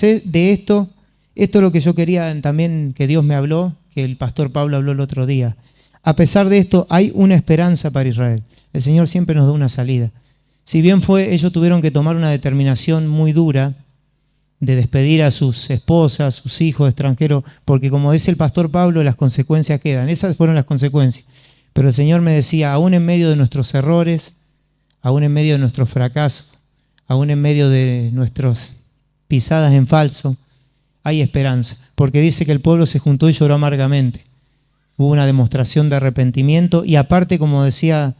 A: esto es lo que yo quería también que Dios me habló, que el pastor Pablo habló el otro día. A pesar de esto, hay una esperanza para Israel. El Señor siempre nos da una salida. Si bien ellos tuvieron que tomar una determinación muy dura de despedir a sus esposas, sus hijos extranjeros, porque como dice el pastor Pablo, las consecuencias quedan. Esas fueron las consecuencias. Pero el Señor me decía, aún en medio de nuestros errores, aún en medio de nuestros fracasos, aún en medio de nuestras pisadas en falso, hay esperanza. Porque dice que el pueblo se juntó y lloró amargamente. Hubo una demostración de arrepentimiento y aparte, como dice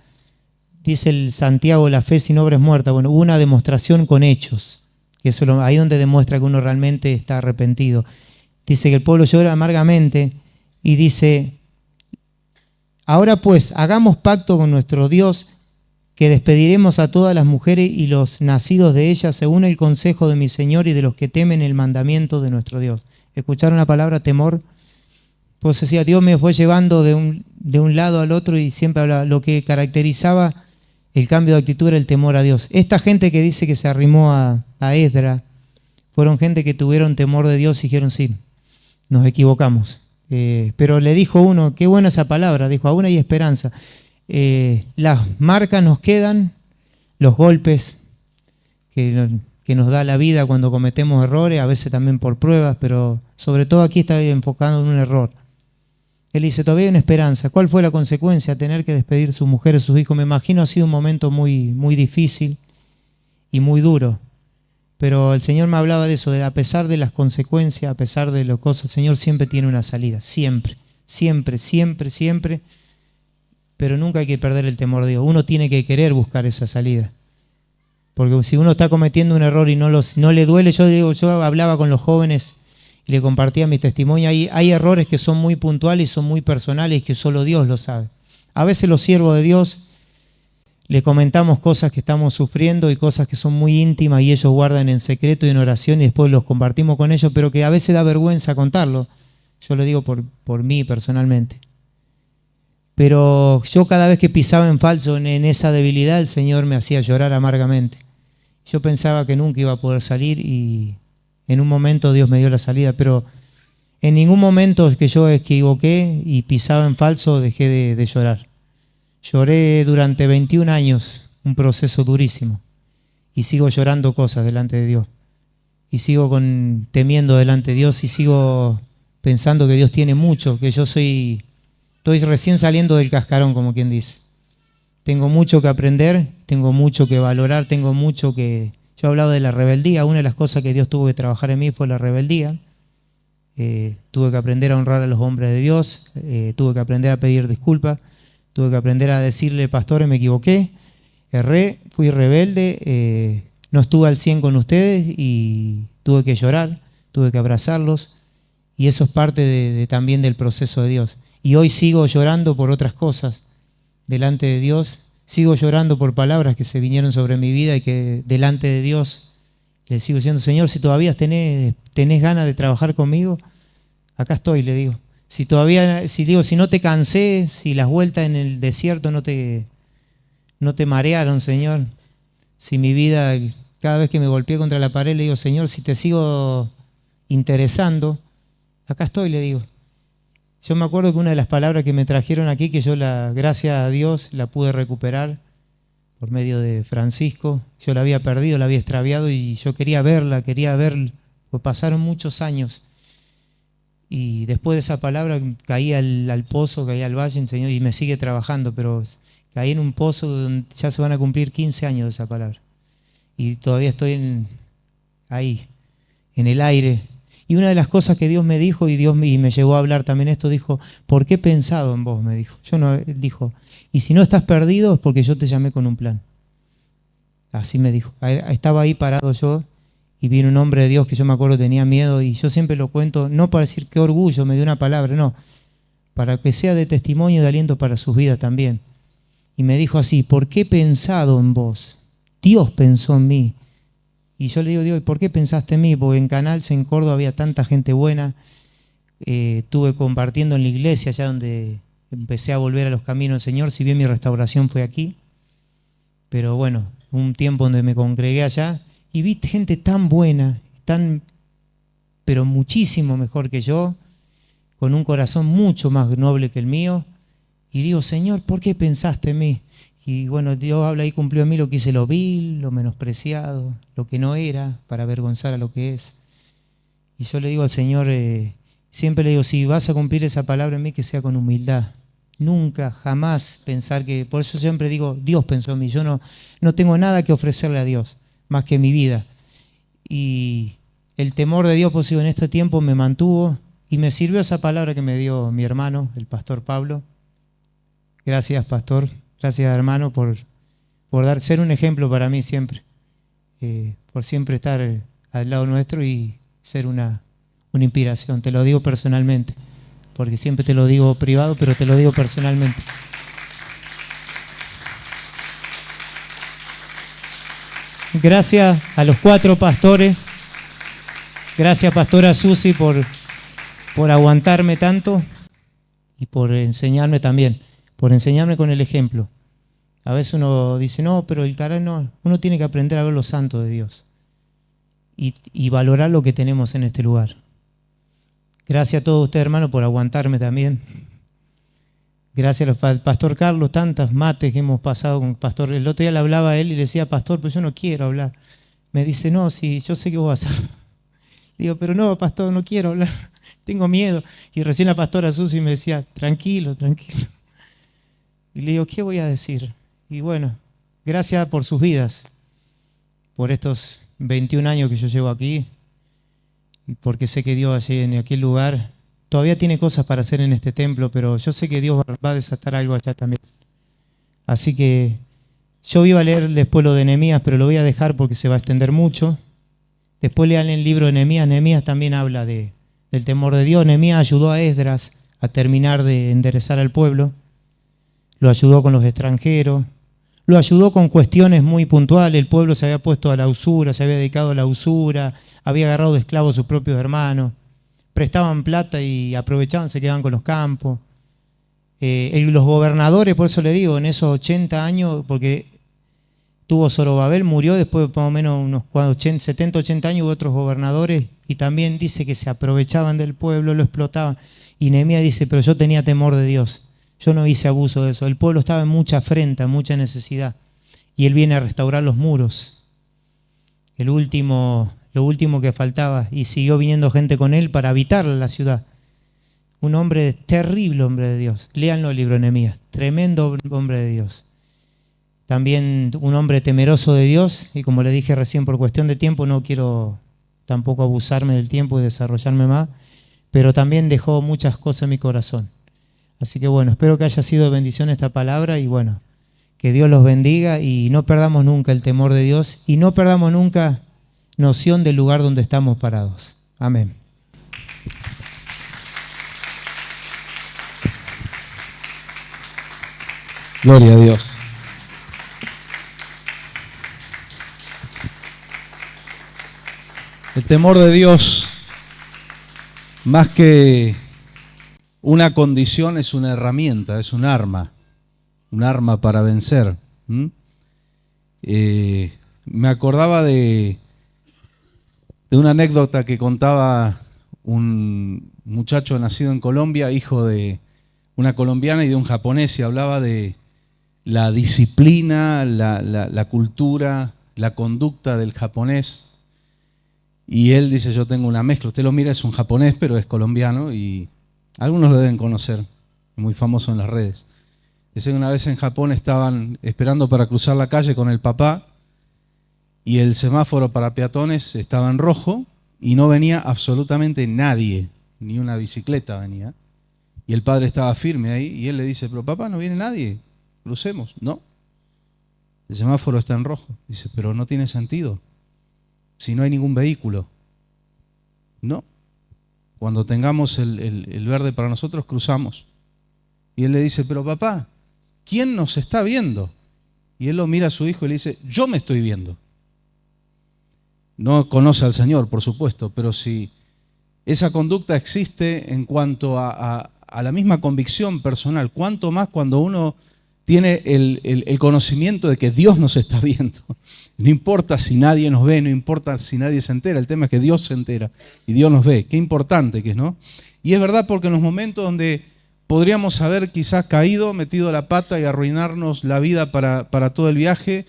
A: el Santiago, la fe sin obra es muerta. Bueno, hubo una demostración con hechos. Que eso es ahí donde demuestra que uno realmente está arrepentido. Dice que el pueblo llora amargamente y dice, ahora pues, hagamos pacto con nuestro Dios, que despediremos a todas las mujeres y los nacidos de ellas según el consejo de mi Señor y de los que temen el mandamiento de nuestro Dios. ¿Escucharon la palabra temor? Pues decía, Dios me fue llevando de un lado al otro y siempre hablaba, lo que caracterizaba el cambio de actitud era el temor a Dios. Esta gente que dice que se arrimó a Esdras, fueron gente que tuvieron temor de Dios y dijeron, sí, nos equivocamos. Pero le dijo uno, qué buena esa palabra, dijo, aún hay esperanza. Las marcas nos quedan, los golpes que nos da la vida cuando cometemos errores, a veces también por pruebas, pero sobre todo aquí está enfocado en un error. Él dice, todavía hay una esperanza. ¿Cuál fue la consecuencia? Tener que despedir sus mujeres, sus hijos. Me imagino ha sido un momento muy, muy difícil y muy duro. Pero el Señor me hablaba de eso, de a pesar de las consecuencias, a pesar de las cosas, el Señor siempre tiene una salida. Siempre, siempre, siempre, siempre. Pero nunca hay que perder el temor de Dios. Uno tiene que querer buscar esa salida. Porque si uno está cometiendo un error y no le duele, yo hablaba con los jóvenes y le compartía mi testimonio. Hay errores que son muy puntuales y son muy personales y que solo Dios lo sabe. A veces los siervos de Dios le comentamos cosas que estamos sufriendo y cosas que son muy íntimas y ellos guardan en secreto y en oración y después los compartimos con ellos, pero que a veces da vergüenza contarlo. Yo lo digo por mí personalmente. Pero yo cada vez que pisaba en falso en esa debilidad, el Señor me hacía llorar amargamente. Yo pensaba que nunca iba a poder salir y en un momento Dios me dio la salida, pero en ningún momento que yo equivoqué y pisaba en falso dejé de llorar. Lloré durante 21 años, un proceso durísimo, y sigo llorando cosas delante de Dios. Y sigo temiendo delante de Dios y sigo pensando que Dios tiene mucho, que yo estoy recién saliendo del cascarón, como quien dice. Tengo mucho que aprender, tengo mucho que valorar, tengo mucho que... Yo hablaba de la rebeldía, una de las cosas que Dios tuvo que trabajar en mí fue la rebeldía. Tuve que aprender a honrar a los hombres de Dios, tuve que aprender a pedir disculpas, tuve que aprender a decirle, pastores, me equivoqué, erré, fui rebelde, no estuve al 100 con ustedes y tuve que llorar, tuve que abrazarlos y eso es parte también del proceso de Dios. Y hoy sigo llorando por otras cosas delante de Dios, sigo llorando por palabras que se vinieron sobre mi vida y que delante de Dios le sigo diciendo, Señor, si todavía tenés ganas de trabajar conmigo, acá estoy, le digo. Si no te cansé, si las vueltas en el desierto no te marearon, Señor, si mi vida, cada vez que me golpeé contra la pared, le digo, Señor, si te sigo interesando, acá estoy, le digo. Yo me acuerdo que una de las palabras que me trajeron aquí, que yo, gracias a Dios, la pude recuperar por medio de Francisco. Yo la había perdido, la había extraviado y yo quería verla, pues pasaron muchos años. Y después de esa palabra caí al pozo, caí al valle, Señor, y me sigue trabajando, pero caí en un pozo donde ya se van a cumplir 15 años de esa palabra. Y todavía estoy ahí, en el aire. Y una de las cosas que Dios me dijo, y me llevó a hablar también esto, dijo, ¿por qué he pensado en vos? Me dijo. Él dijo, y si no estás perdido es porque yo te llamé con un plan. Así me dijo. Estaba ahí parado yo, y vino un hombre de Dios que yo me acuerdo tenía miedo, y yo siempre lo cuento, no para decir qué orgullo, me dio una palabra, no, para que sea de testimonio y de aliento para sus vidas también. Y me dijo así, ¿por qué he pensado en vos? Dios pensó en mí. Y yo le digo, Dios, ¿por qué pensaste en mí? Porque en Canals, en Córdoba, había tanta gente buena. Estuve compartiendo en la iglesia, allá donde empecé a volver a los caminos del Señor, si bien mi restauración fue aquí. Pero bueno, un tiempo donde me congregué allá y vi gente tan buena, pero muchísimo mejor que yo, con un corazón mucho más noble que el mío. Y digo, Señor, ¿por qué pensaste en mí? Y bueno, Dios habla y cumplió en mí lo que hice, lo vil, lo menospreciado, lo que no era, para avergonzar a lo que es. Y yo le digo al Señor, siempre le digo, si vas a cumplir esa palabra en mí, que sea con humildad. Nunca, jamás pensar que, por eso siempre digo, Dios pensó en mí. Yo no tengo nada que ofrecerle a Dios, más que mi vida. Y el temor de Dios, pues en este tiempo me mantuvo y me sirvió esa palabra que me dio mi hermano, el pastor Pablo. Gracias, pastor. Gracias, hermano, por ser un ejemplo para mí siempre. Por siempre estar al lado nuestro y ser una inspiración. Te lo digo personalmente, porque siempre te lo digo privado, pero te lo digo personalmente. Gracias a los 4 pastores. Gracias, pastora Susi, por aguantarme tanto y por enseñarme también. Por enseñarme con el ejemplo. A veces uno dice, no, pero el carácter no. Uno tiene que aprender a ver lo santo de Dios y valorar lo que tenemos en este lugar. Gracias a todos ustedes, hermanos, por aguantarme también. Gracias al pastor Carlos, tantas mates que hemos pasado con el pastor. El otro día le hablaba a él y le decía, pastor, pero yo no quiero hablar. Me dice, no, sí, yo sé que vos vas a hacer. Digo, pero no, pastor, no quiero hablar. Tengo miedo. Y recién la pastora Susi me decía, tranquilo, tranquilo. Y le digo, ¿qué voy a decir? Y bueno, gracias por sus vidas, por estos 21 años que yo llevo aquí, y porque sé que Dios allí en aquel lugar todavía tiene cosas para hacer en este templo, pero yo sé que Dios va a desatar algo allá también. Así que yo iba a leer después lo de Nehemías, pero lo voy a dejar porque se va a extender mucho. Después lean el libro de Nehemías. Nehemías también habla del temor de Dios. Nehemías ayudó a Esdras a terminar de enderezar al pueblo. Lo ayudó con los extranjeros, lo ayudó con cuestiones muy puntuales. El pueblo se había puesto a la usura, se había dedicado a la usura, había agarrado de esclavos a sus propios hermanos, prestaban plata y aprovechaban, se quedaban con los campos. Los gobernadores, por eso le digo, en esos 80 años, porque tuvo Zorobabel, murió después de más o menos unos 70, 80 años, hubo otros gobernadores, y también dice que se aprovechaban del pueblo, lo explotaban. Y Nehemías dice, pero yo tenía temor de Dios, yo no hice abuso de eso. El pueblo estaba en mucha afrenta, en mucha necesidad, y él viene a restaurar los muros, lo último que faltaba, y siguió viniendo gente con él para habitar la ciudad. Un hombre terrible, hombre de Dios. Léanlo el libro de Nehemías, tremendo hombre de Dios. También un hombre temeroso de Dios, y como le dije recién, por cuestión de tiempo no quiero tampoco abusarme del tiempo y desarrollarme más, pero también dejó muchas cosas en mi corazón. Así que bueno, espero que haya sido de bendición esta palabra, y bueno, que Dios los bendiga, y no perdamos nunca el temor de Dios, y no perdamos nunca noción del lugar donde estamos parados. Amén.
B: Gloria a Dios. El temor de Dios, más que una condición, es una herramienta, es un arma para vencer. Me acordaba de una anécdota que contaba un muchacho nacido en Colombia, hijo de una colombiana y de un japonés, y hablaba de la disciplina, la cultura, la conducta del japonés. Y él dice, yo tengo una mezcla. Usted lo mira, es un japonés, pero es colombiano, y algunos lo deben conocer, muy famoso en las redes. Dice que una vez en Japón estaban esperando para cruzar la calle con el papá, y el semáforo para peatones estaba en rojo y no venía absolutamente nadie, ni una bicicleta venía. Y el padre estaba firme ahí, y él le dice, pero papá, no viene nadie, crucemos. No, el semáforo está en rojo. Dice, pero no tiene sentido, si no hay ningún vehículo. No, cuando tengamos el verde para nosotros, cruzamos. Y él le dice, pero papá, ¿quién nos está viendo? Y él lo mira a su hijo y le dice, yo me estoy viendo. No conoce al Señor, por supuesto, pero si esa conducta existe en cuanto a la misma convicción personal, cuánto más cuando uno tiene el conocimiento de que Dios nos está viendo. No importa si nadie nos ve, no importa si nadie se entera, el tema es que Dios se entera y Dios nos ve. Qué importante que es, ¿no? Y es verdad, porque en los momentos donde podríamos haber quizás caído, metido la pata y arruinarnos la vida para todo el viaje,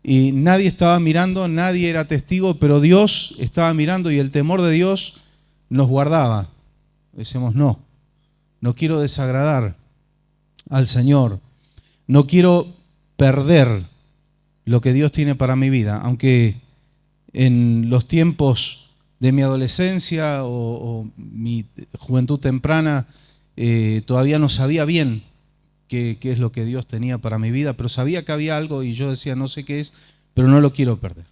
B: y nadie estaba mirando, nadie era testigo, pero Dios estaba mirando, y el temor de Dios nos guardaba. Decimos, no quiero desagradar al Señor, no quiero perder lo que Dios tiene para mi vida, aunque en los tiempos de mi adolescencia o mi juventud temprana todavía no sabía bien qué es lo que Dios tenía para mi vida, pero sabía que había algo, y yo decía, no sé qué es, pero no lo quiero perder,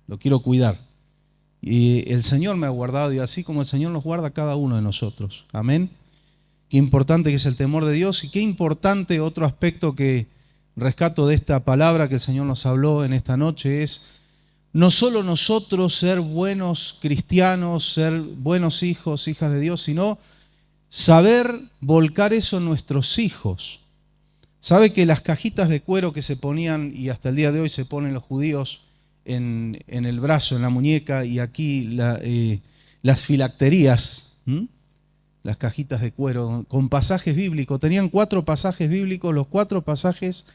B: lo quiero cuidar. Y el Señor me ha guardado, y así como el Señor nos guarda a cada uno de nosotros. Amén. Qué importante que es el temor de Dios, y qué importante otro aspecto que rescato de esta palabra que el Señor nos habló en esta noche es no solo nosotros ser buenos cristianos, ser buenos hijos, hijas de Dios, sino saber volcar eso en nuestros hijos. ¿Sabe que las cajitas de cuero que se ponían, y hasta el día de hoy se ponen los judíos en el brazo, en la muñeca, y aquí las filacterías, las cajitas de cuero con pasajes bíblicos, tenían 4 pasajes bíblicos, los 4 pasajes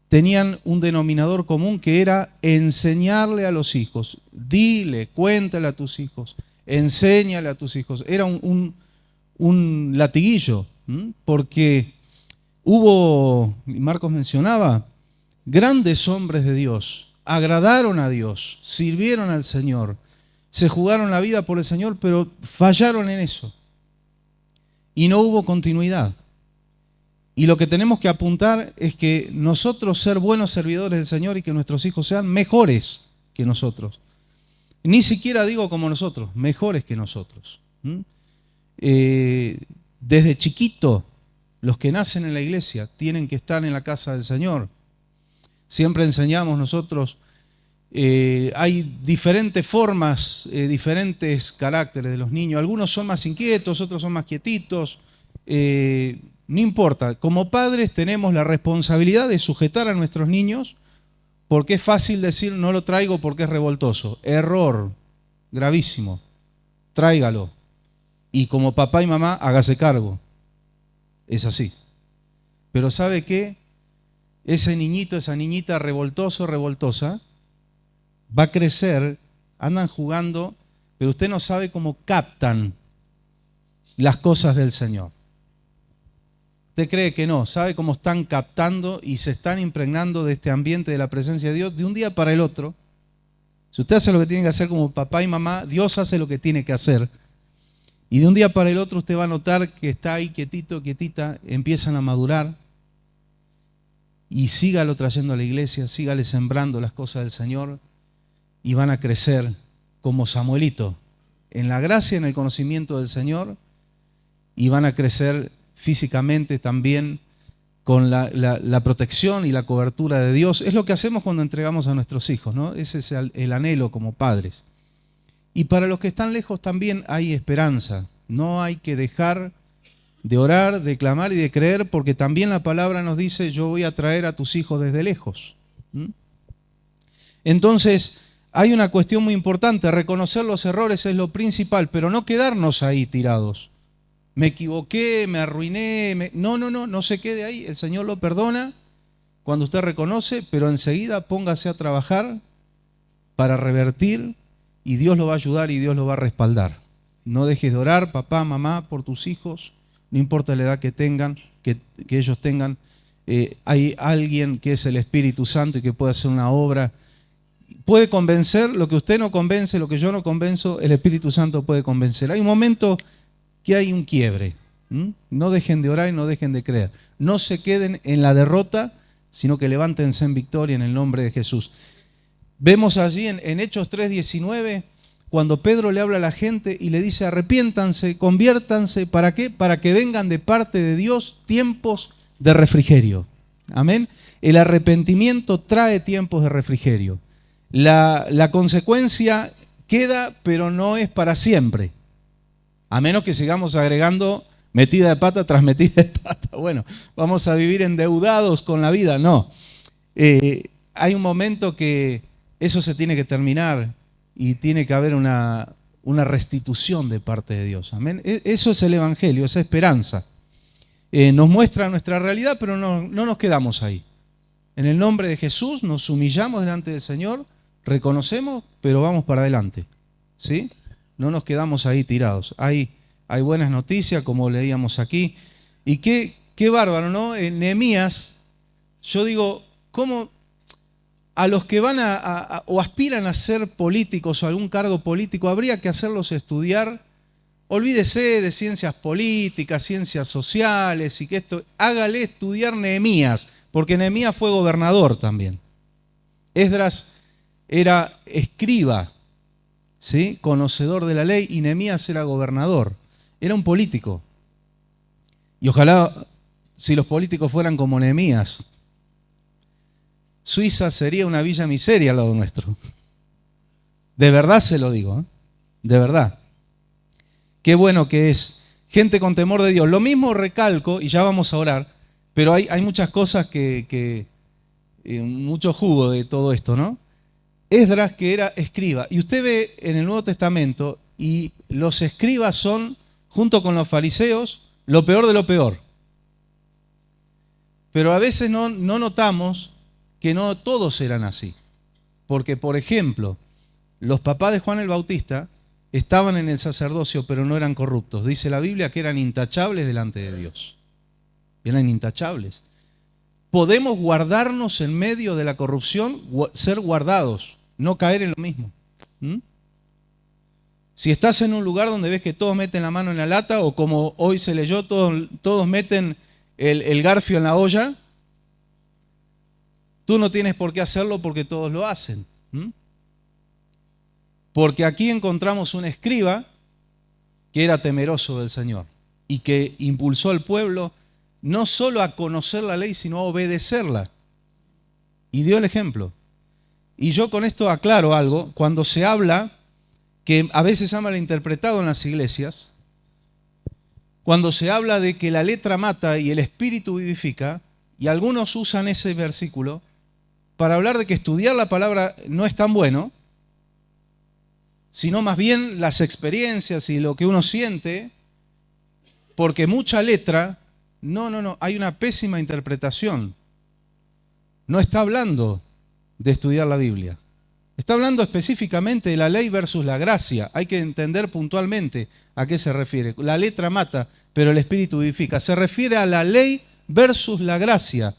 B: tenían un denominador común, que era enseñarle a los hijos. Dile, cuéntale a tus hijos, enséñale a tus hijos. Era un latiguillo, porque hubo, Marcos mencionaba, grandes hombres de Dios, agradaron a Dios, sirvieron al Señor, se jugaron la vida por el Señor, pero fallaron en eso. Y no hubo continuidad. Y lo que tenemos que apuntar es que nosotros ser buenos servidores del Señor, y que nuestros hijos sean mejores que nosotros. Ni siquiera digo como nosotros, mejores que nosotros. Desde chiquito, los que nacen en la iglesia tienen que estar en la casa del Señor. siempre enseñamos nosotros, hay diferentes formas, diferentes caracteres de los niños. Algunos son más inquietos, otros son más quietitos. No importa, como padres tenemos la responsabilidad de sujetar a nuestros niños, porque es fácil decir no lo traigo porque es revoltoso. Error, gravísimo. Tráigalo. Y como papá y mamá, hágase cargo. Es así. Pero ¿sabe qué? Ese niñito, esa niñita revoltoso, revoltosa, va a crecer, andan jugando, pero usted no sabe cómo captan las cosas del Señor. Usted cree que no, sabe cómo están captando y se están impregnando de este ambiente de la presencia de Dios de un día para el otro. Si usted hace lo que tiene que hacer como papá y mamá, Dios hace lo que tiene que hacer. Y de un día para el otro usted va a notar que está ahí quietito, quietita, empiezan a madurar. Y sígalo trayendo a la iglesia, sígale sembrando las cosas del Señor y van a crecer como Samuelito, en la gracia, en el conocimiento del Señor, y van a crecer físicamente también con la protección y la cobertura de Dios. Es lo que hacemos cuando entregamos a nuestros hijos, ¿no? Ese es el anhelo como padres. Y para los que están lejos también hay esperanza. No hay que dejar de orar, de clamar y de creer, porque también la palabra nos dice, yo voy a traer a tus hijos desde lejos. Entonces, hay una cuestión muy importante, reconocer los errores es lo principal, pero no quedarnos ahí tirados. Me equivoqué, me arruiné, no se quede ahí, el Señor lo perdona cuando usted reconoce, pero enseguida póngase a trabajar para revertir y Dios lo va a ayudar y Dios lo va a respaldar. No dejes de orar, papá, mamá, por tus hijos, no importa la edad que tengan, que ellos tengan. Hay alguien que es el Espíritu Santo y que puede hacer una obra. Puede convencer lo que usted no convence, lo que yo no convenzo, el Espíritu Santo puede convencer. Hay un momento que hay un quiebre. No dejen de orar y no dejen de creer. No se queden en la derrota, sino que levántense en victoria en el nombre de Jesús. Vemos allí en Hechos 3:19, cuando Pedro le habla a la gente y le dice, arrepiéntanse, conviértanse, ¿para qué? Para que vengan de parte de Dios tiempos de refrigerio. Amén. El arrepentimiento trae tiempos de refrigerio. La consecuencia queda, pero no es para siempre. A menos que sigamos agregando metida de pata tras metida de pata. Bueno, vamos a vivir endeudados con la vida. No. Hay un momento que eso se tiene que terminar y tiene que haber una restitución de parte de Dios. Amén. Eso es el Evangelio, esa esperanza. Nos muestra nuestra realidad, pero no nos quedamos ahí. En el nombre de Jesús nos humillamos delante del Señor, reconocemos, pero vamos para adelante. ¿Sí? No nos quedamos ahí tirados. Hay buenas noticias, como leíamos aquí. Y qué bárbaro, ¿no? En Nehemías, yo digo, ¿cómo a los que van o aspiran a ser políticos o algún cargo político, habría que hacerlos estudiar? Olvídese de ciencias políticas, ciencias sociales y que esto, hágale estudiar Nehemías, porque Nehemías fue gobernador también. Esdras era escriba, ¿sí? Conocedor de la ley, y Nehemías era gobernador, era un político. Y ojalá si los políticos fueran como Nehemías, Suiza sería una villa miseria al lado nuestro. De verdad se lo digo, ¿eh? De verdad. Qué bueno que es gente con temor de Dios. Lo mismo recalco, y ya vamos a orar, pero hay muchas cosas mucho jugo de todo esto, ¿no? Esdras, que era escriba, y usted ve en el Nuevo Testamento, y los escribas son, junto con los fariseos, lo peor de lo peor. Pero a veces no notamos que no todos eran así. Porque, por ejemplo, los papás de Juan el Bautista estaban en el sacerdocio, pero no eran corruptos. Dice la Biblia que eran intachables delante de Dios. Eran intachables. Podemos guardarnos en medio de la corrupción, ser guardados, no caer en lo mismo. Si estás en un lugar donde ves que todos meten la mano en la lata, o como hoy se leyó, todos meten el garfio en la olla, tú no tienes por qué hacerlo porque todos lo hacen. Porque aquí encontramos un escriba que era temeroso del Señor y que impulsó al pueblo no solo a conocer la ley, sino a obedecerla. Y dio el ejemplo. Y yo con esto aclaro algo. Cuando se habla, que a veces se ha malinterpretado en las iglesias, cuando se habla de que la letra mata y el espíritu vivifica, y algunos usan ese versículo para hablar de que estudiar la palabra no es tan bueno, sino más bien las experiencias y lo que uno siente, porque mucha letra, no, hay una pésima interpretación. No está hablando de estudiar la Biblia. Está hablando específicamente de la ley versus la gracia. Hay que entender puntualmente a qué se refiere. La letra mata, pero el espíritu vivifica. Se refiere a la ley versus la gracia.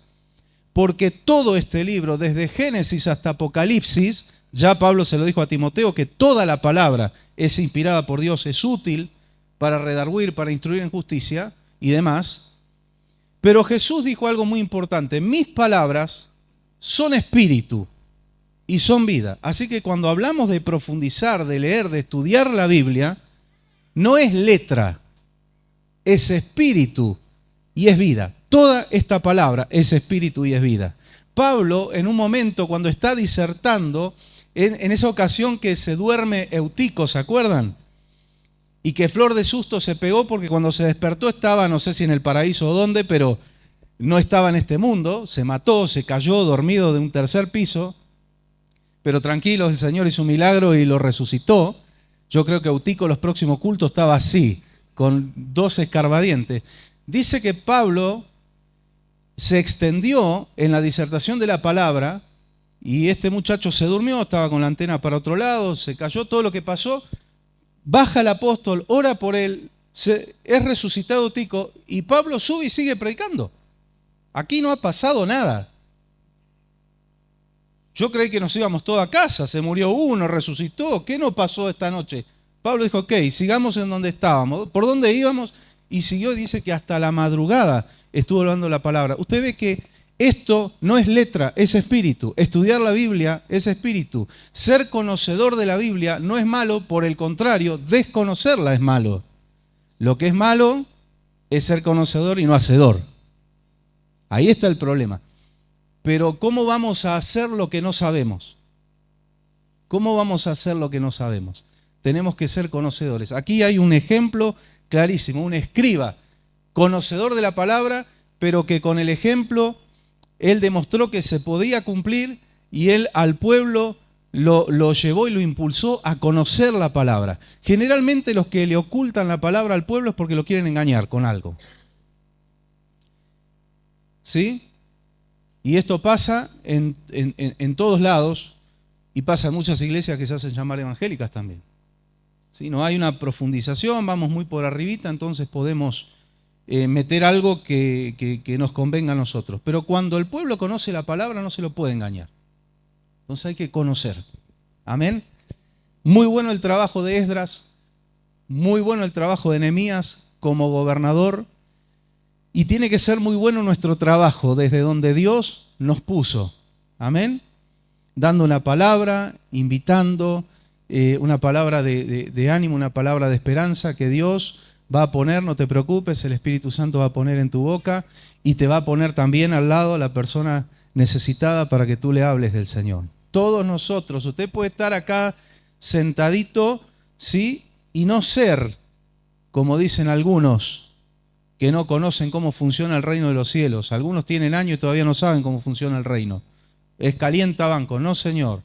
B: Porque todo este libro, desde Génesis hasta Apocalipsis, ya Pablo se lo dijo a Timoteo, que toda la palabra es inspirada por Dios, es útil para redarguir, para instruir en justicia y demás. Pero Jesús dijo algo muy importante: mis palabras son espíritu y son vida. Así que cuando hablamos de profundizar, de leer, de estudiar la Biblia, no es letra, es espíritu y es vida. Toda esta palabra es espíritu y es vida. Pablo, en un momento, cuando está disertando, en esa ocasión que se duerme Eutico, ¿se acuerdan? Y que flor de susto se pegó porque cuando se despertó estaba, no sé si en el paraíso o dónde, pero no estaba en este mundo, se mató, se cayó dormido de un tercer piso, pero tranquilos, el Señor hizo un milagro y lo resucitó. Yo creo que Eutico los próximos cultos estaba así, con 2 escarbadientes. Dice que Pablo se extendió en la disertación de la palabra y este muchacho se durmió, estaba con la antena para otro lado, se cayó, todo lo que pasó. Baja el apóstol, ora por él, es resucitado Tico y Pablo sube y sigue predicando. Aquí no ha pasado nada. Yo creí que nos íbamos todos a casa, se murió uno, resucitó, ¿qué no pasó esta noche? Pablo dijo, ok, sigamos en donde estábamos, por dónde íbamos, y siguió y dice que hasta la madrugada estuvo hablando la palabra. Usted ve que esto no es letra, es espíritu. Estudiar la Biblia es espíritu. Ser conocedor de la Biblia no es malo, por el contrario, desconocerla es malo. Lo que es malo es ser conocedor y no hacedor. Ahí está el problema. Pero ¿cómo vamos a hacer lo que no sabemos? ¿Cómo vamos a hacer lo que no sabemos? Tenemos que ser conocedores. Aquí hay un ejemplo clarísimo, un escriba, conocedor de la palabra, pero que con el ejemplo él demostró que se podía cumplir y él al pueblo lo llevó y lo impulsó a conocer la palabra. Generalmente los que le ocultan la palabra al pueblo es porque lo quieren engañar con algo. ¿Sí? Y esto pasa en todos lados y pasa en muchas iglesias que se hacen llamar evangélicas también. ¿Sí? No hay una profundización, vamos muy por arribita, entonces podemos meter algo que nos convenga a nosotros. Pero cuando el pueblo conoce la palabra no se lo puede engañar. Entonces hay que conocer. Amén. Muy bueno el trabajo de Esdras, muy bueno el trabajo de Nehemías como gobernador. Y tiene que ser muy bueno nuestro trabajo desde donde Dios nos puso. Amén. Dando una palabra, invitando, una palabra de ánimo, una palabra de esperanza que Dios va a poner, no te preocupes, el Espíritu Santo va a poner en tu boca y te va a poner también al lado a la persona necesitada para que tú le hables del Señor. Todos nosotros, usted puede estar acá sentadito, ¿sí? Y no ser, como dicen algunos, que no conocen cómo funciona el reino de los cielos. Algunos tienen años y todavía no saben cómo funciona el reino. Es calienta banco. No, señor.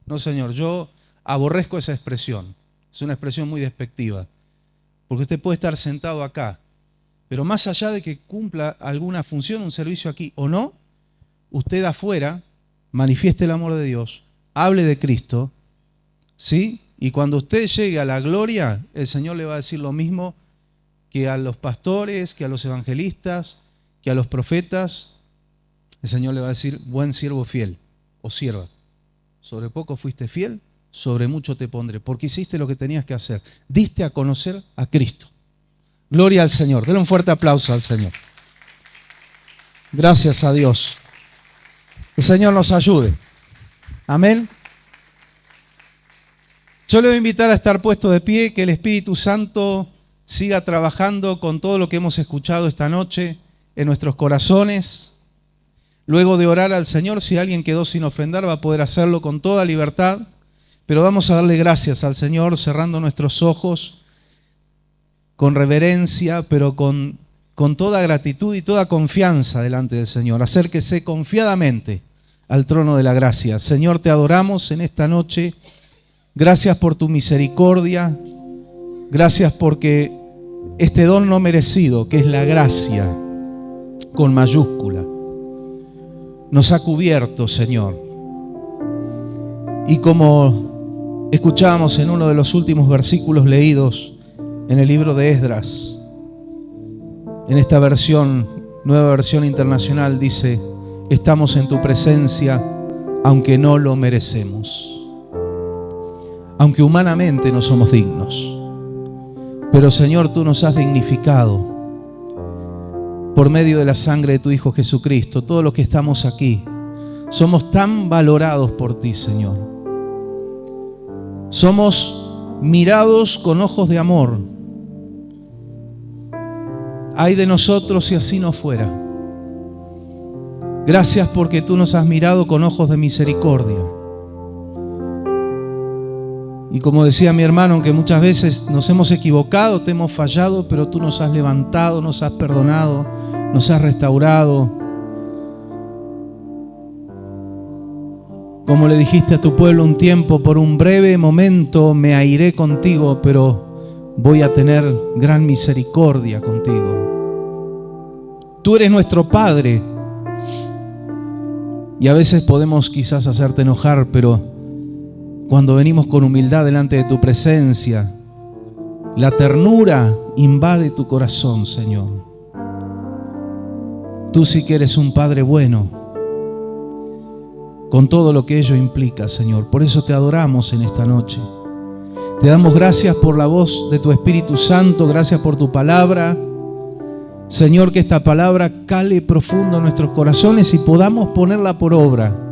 B: No, señor. Yo aborrezco esa expresión. Es una expresión muy despectiva. Porque usted puede estar sentado acá, pero más allá de que cumpla alguna función, un servicio aquí o no, usted afuera manifieste el amor de Dios, hable de Cristo, ¿sí? Y cuando usted llegue a la gloria, el Señor le va a decir lo mismo que a los pastores, que a los evangelistas, que a los profetas. El Señor le va a decir, buen siervo fiel o sierva. Sobre poco fuiste fiel, sobre mucho te pondré, porque hiciste lo que tenías que hacer. Diste a conocer a Cristo. Gloria al Señor. Denle un fuerte aplauso al Señor. Gracias a Dios. El Señor nos ayude. Amén. Yo le voy a invitar a estar puesto de pie, que el Espíritu Santo siga trabajando con todo lo que hemos escuchado esta noche en nuestros corazones. luego de orar al Señor. Si alguien quedó sin ofrendar, va a poder hacerlo con toda libertad. Pero vamos a darle gracias al Señor, cerrando nuestros ojos, con reverencia, pero con toda gratitud y toda confianza delante del Señor. Acérquese confiadamente al trono de la gracia. Señor, te adoramos en esta noche. Gracias por tu misericordia. Gracias porque este don no merecido, que es la gracia, con mayúscula, nos ha cubierto, Señor. Y como escuchábamos en uno de los últimos versículos leídos en el libro de Esdras, en esta versión, nueva versión internacional, dice: estamos en tu presencia aunque no lo merecemos, aunque humanamente no somos dignos. Pero Señor, tú nos has dignificado por medio de la sangre de tu Hijo Jesucristo. Todos los que estamos aquí somos tan valorados por ti, Señor. Somos mirados con ojos de amor. Ay de nosotros si así no fuera. Gracias porque tú nos has mirado con ojos de misericordia. Y como decía mi hermano, aunque muchas veces nos hemos equivocado, te hemos fallado, pero tú nos has levantado, nos has perdonado, nos has restaurado. Como le dijiste a tu pueblo un tiempo: por un breve momento me airé contigo, pero voy a tener gran misericordia contigo. Tú eres nuestro Padre. Y a veces podemos quizás hacerte enojar, pero cuando venimos con humildad delante de tu presencia, la ternura invade tu corazón, Señor. Tú sí que eres un Padre bueno, con todo lo que ello implica, Señor. Por eso te adoramos en esta noche. Te damos gracias por la voz de tu Espíritu Santo, gracias por tu palabra. Señor, que esta palabra cale profundo en nuestros corazones y podamos ponerla por obra.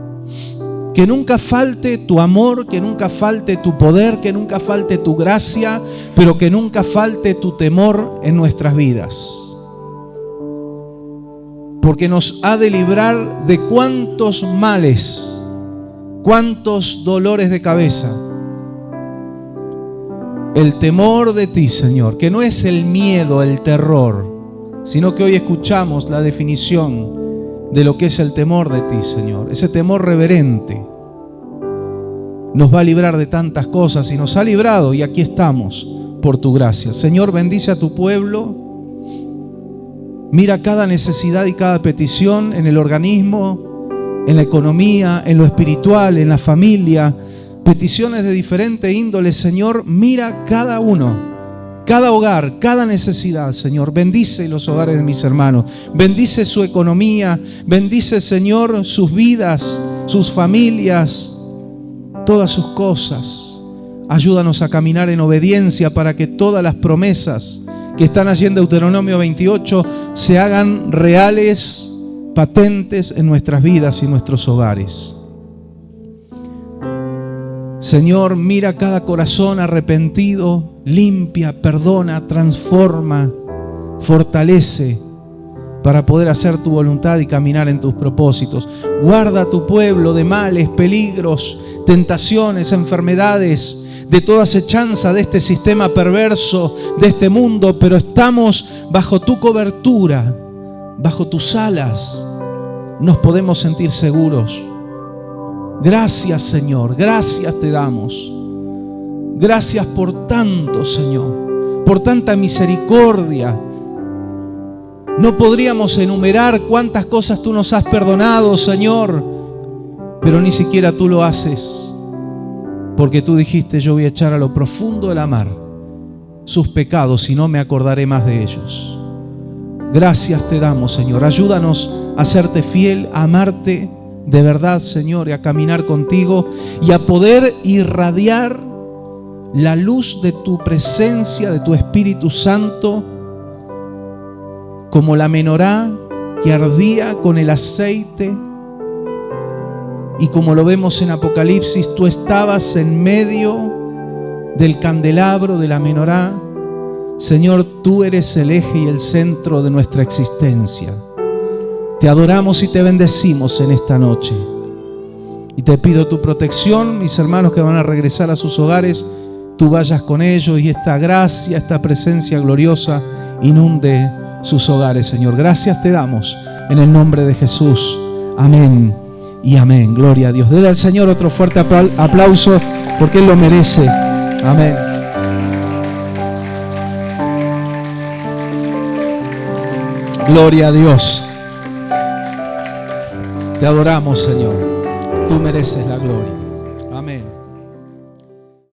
B: Que nunca falte tu amor, que nunca falte tu poder, que nunca falte tu gracia, pero que nunca falte tu temor en nuestras vidas. Porque nos ha de librar de cuántos males, cuántos dolores de cabeza. El temor de ti, Señor, que no es el miedo, el terror, sino que hoy escuchamos la definición de lo que es el temor de ti, Señor. Ese temor reverente nos va a librar de tantas cosas y nos ha librado, y aquí estamos por tu gracia. Señor, bendice a tu pueblo. Mira cada necesidad y cada petición en el organismo, en la economía, en lo espiritual, en la familia. Peticiones de diferente índole, Señor. Mira cada uno. Cada hogar, cada necesidad, Señor. Bendice los hogares de mis hermanos. Bendice su economía. Bendice, Señor, sus vidas, sus familias, todas sus cosas. Ayúdanos a caminar en obediencia para que todas las promesas que están allí en Deuteronomio 28 se hagan reales, patentes en nuestras vidas y nuestros hogares. Señor, mira cada corazón arrepentido, limpia, perdona, transforma, fortalece para poder hacer tu voluntad y caminar en tus propósitos. Guarda a tu pueblo de males, peligros, tentaciones, enfermedades, de toda acechanza de este sistema perverso, de este mundo, pero estamos bajo tu cobertura, bajo tus alas, nos podemos sentir seguros. Gracias, Señor, gracias te damos. Gracias por tanto, Señor, por tanta misericordia. No podríamos enumerar cuántas cosas tú nos has perdonado, Señor, pero ni siquiera tú lo haces, porque tú dijiste: yo voy a echar a lo profundo de la mar sus pecados y no me acordaré más de ellos. Gracias te damos, Señor. Ayúdanos a serte fiel, a amarte de verdad, Señor, y a caminar contigo y a poder irradiar la luz de tu presencia, de tu Espíritu Santo, como la menorá que ardía con el aceite. Y como lo vemos en Apocalipsis, tú estabas en medio del candelabro de la menorá. Señor, tú eres el eje y el centro de nuestra existencia. Te adoramos y te bendecimos en esta noche. Y te pido tu protección, mis hermanos que van a regresar a sus hogares, tú vayas con ellos y esta gracia, esta presencia gloriosa inunde sus hogares, Señor. Gracias te damos en el nombre de Jesús. Amén y amén. Gloria a Dios. Dele al Señor otro fuerte aplauso porque Él lo merece. Amén. Gloria a Dios. Te adoramos, Señor. Tú mereces la gloria. Amén.